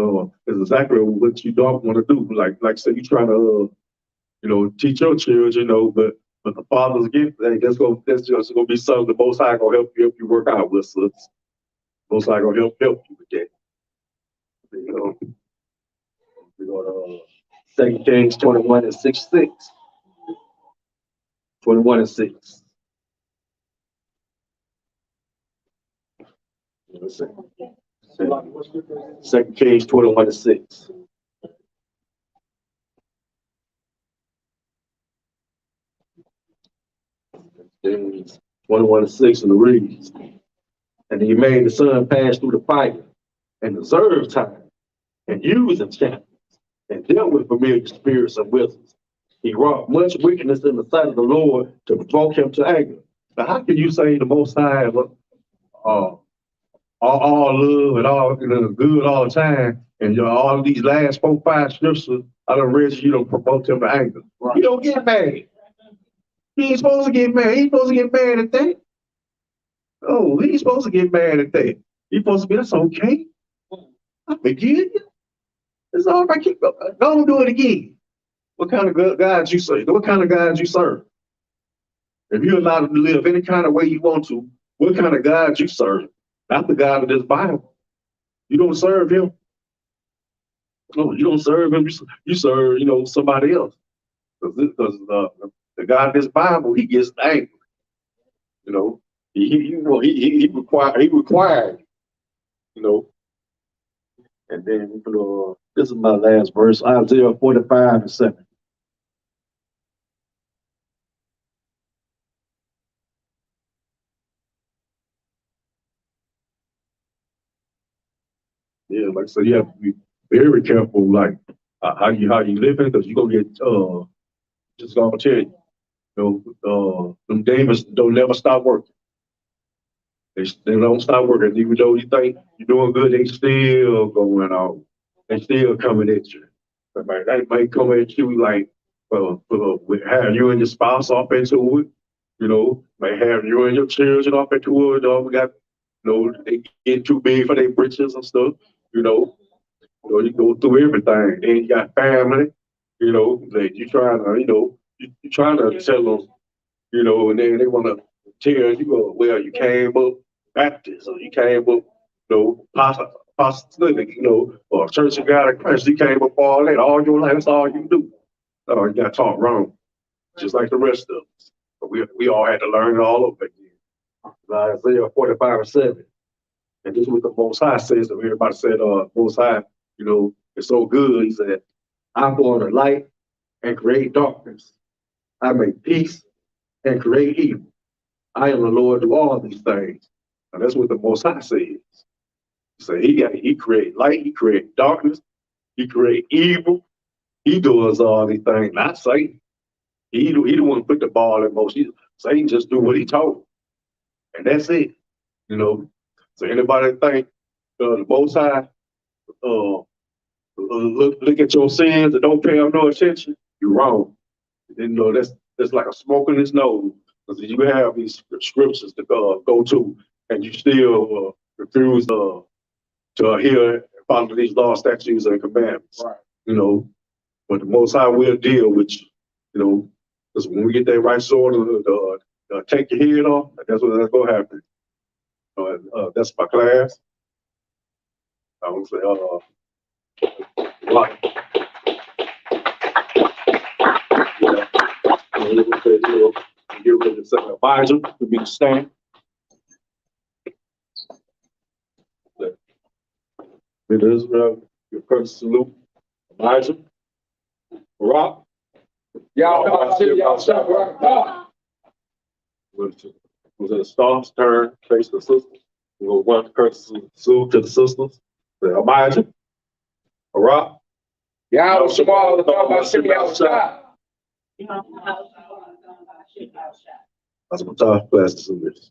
exactly what you don't want to do. Like I said, you try to teach your children, but the Father's gift, hey, that's just gonna be something the Most High gonna help you work out with. So Most High gonna help you with that. We go to 2 Kings 21:6. 21:6. Let's see. 2 Kings 21:6. Kings 21:6 and it reads, and he made the sun pass through the fire and observed time and used enchantments and dealt with familiar spirits and wizards. He wrought much wickedness in the sight of the Lord to provoke him to anger. Now, how can you say the Most High all love and all good all the time, and all these last 4, 5 scriptures I done read you don't provoke him to anger? Right. You don't get mad. He ain't supposed to get mad. He ain't supposed to get mad at that. Oh, he ain't supposed to get mad at that. He's supposed to be, that's okay. I forgive you. It's all right. Keep up. Don't do it again. What kind of God you serve? What kind of God you serve? If you're allowed to live any kind of way you want to, what kind of God you serve? Not the God of this Bible. You don't serve him. No, you don't serve him. You serve, somebody else. Because the God of this Bible, he gets angry. He required. And then this is my last verse, Isaiah 45:7. Yeah, like so, you have to be very careful, like how you living, because you're gonna get just gonna tell you, them demons don't never stop working. They don't stop working, even though you think you're doing good, they still going on. They still coming at you. They might come at you like, have you and your spouse off into it. May have you and your children off into it. We got, they get too big for their britches and stuff. You go through everything. Then you got family. Like you trying to, you trying to tell them, and then they want to tell you, well, you came up Baptist, or you came up, apostolic, or Church of God in Christ. You came up all that, all your life. That's all you do. Oh, you got taught wrong, just like the rest of us. But we all had to learn it all over again. Isaiah 45:7. And this is what the Most High says. And everybody said, Most High, it's so good. He said, I'm going to light and create darkness. I make peace and create evil. I am the Lord do all these things. And that's what the Most High says. He said he create light, he create darkness, he create evil. He does all these things, not Satan. He the one put the ball in motion. Satan just do what he told. And that's it. You know, so anybody think the Most High look at your sins and don't pay them no attention, you're wrong. You know, that's like a smoke in his nose. Because you have these scriptures to go to, and you still refuse to hear and follow these law, statutes, and commandments. Right. You know, but the Most High will deal with you. You know, because when we get that right sword to take your head off, that's going to happen. That's my class. I would say, like, you're going to say advisor to be the stand. It is your first salute, advisor. Rock. Was it a staff's turn, face the sisters? We'll go one courtesy salute to the sisters. The advisor. Rock. Y'all Shamal, the Tawbah Shimmy outside. That's my top classes in this.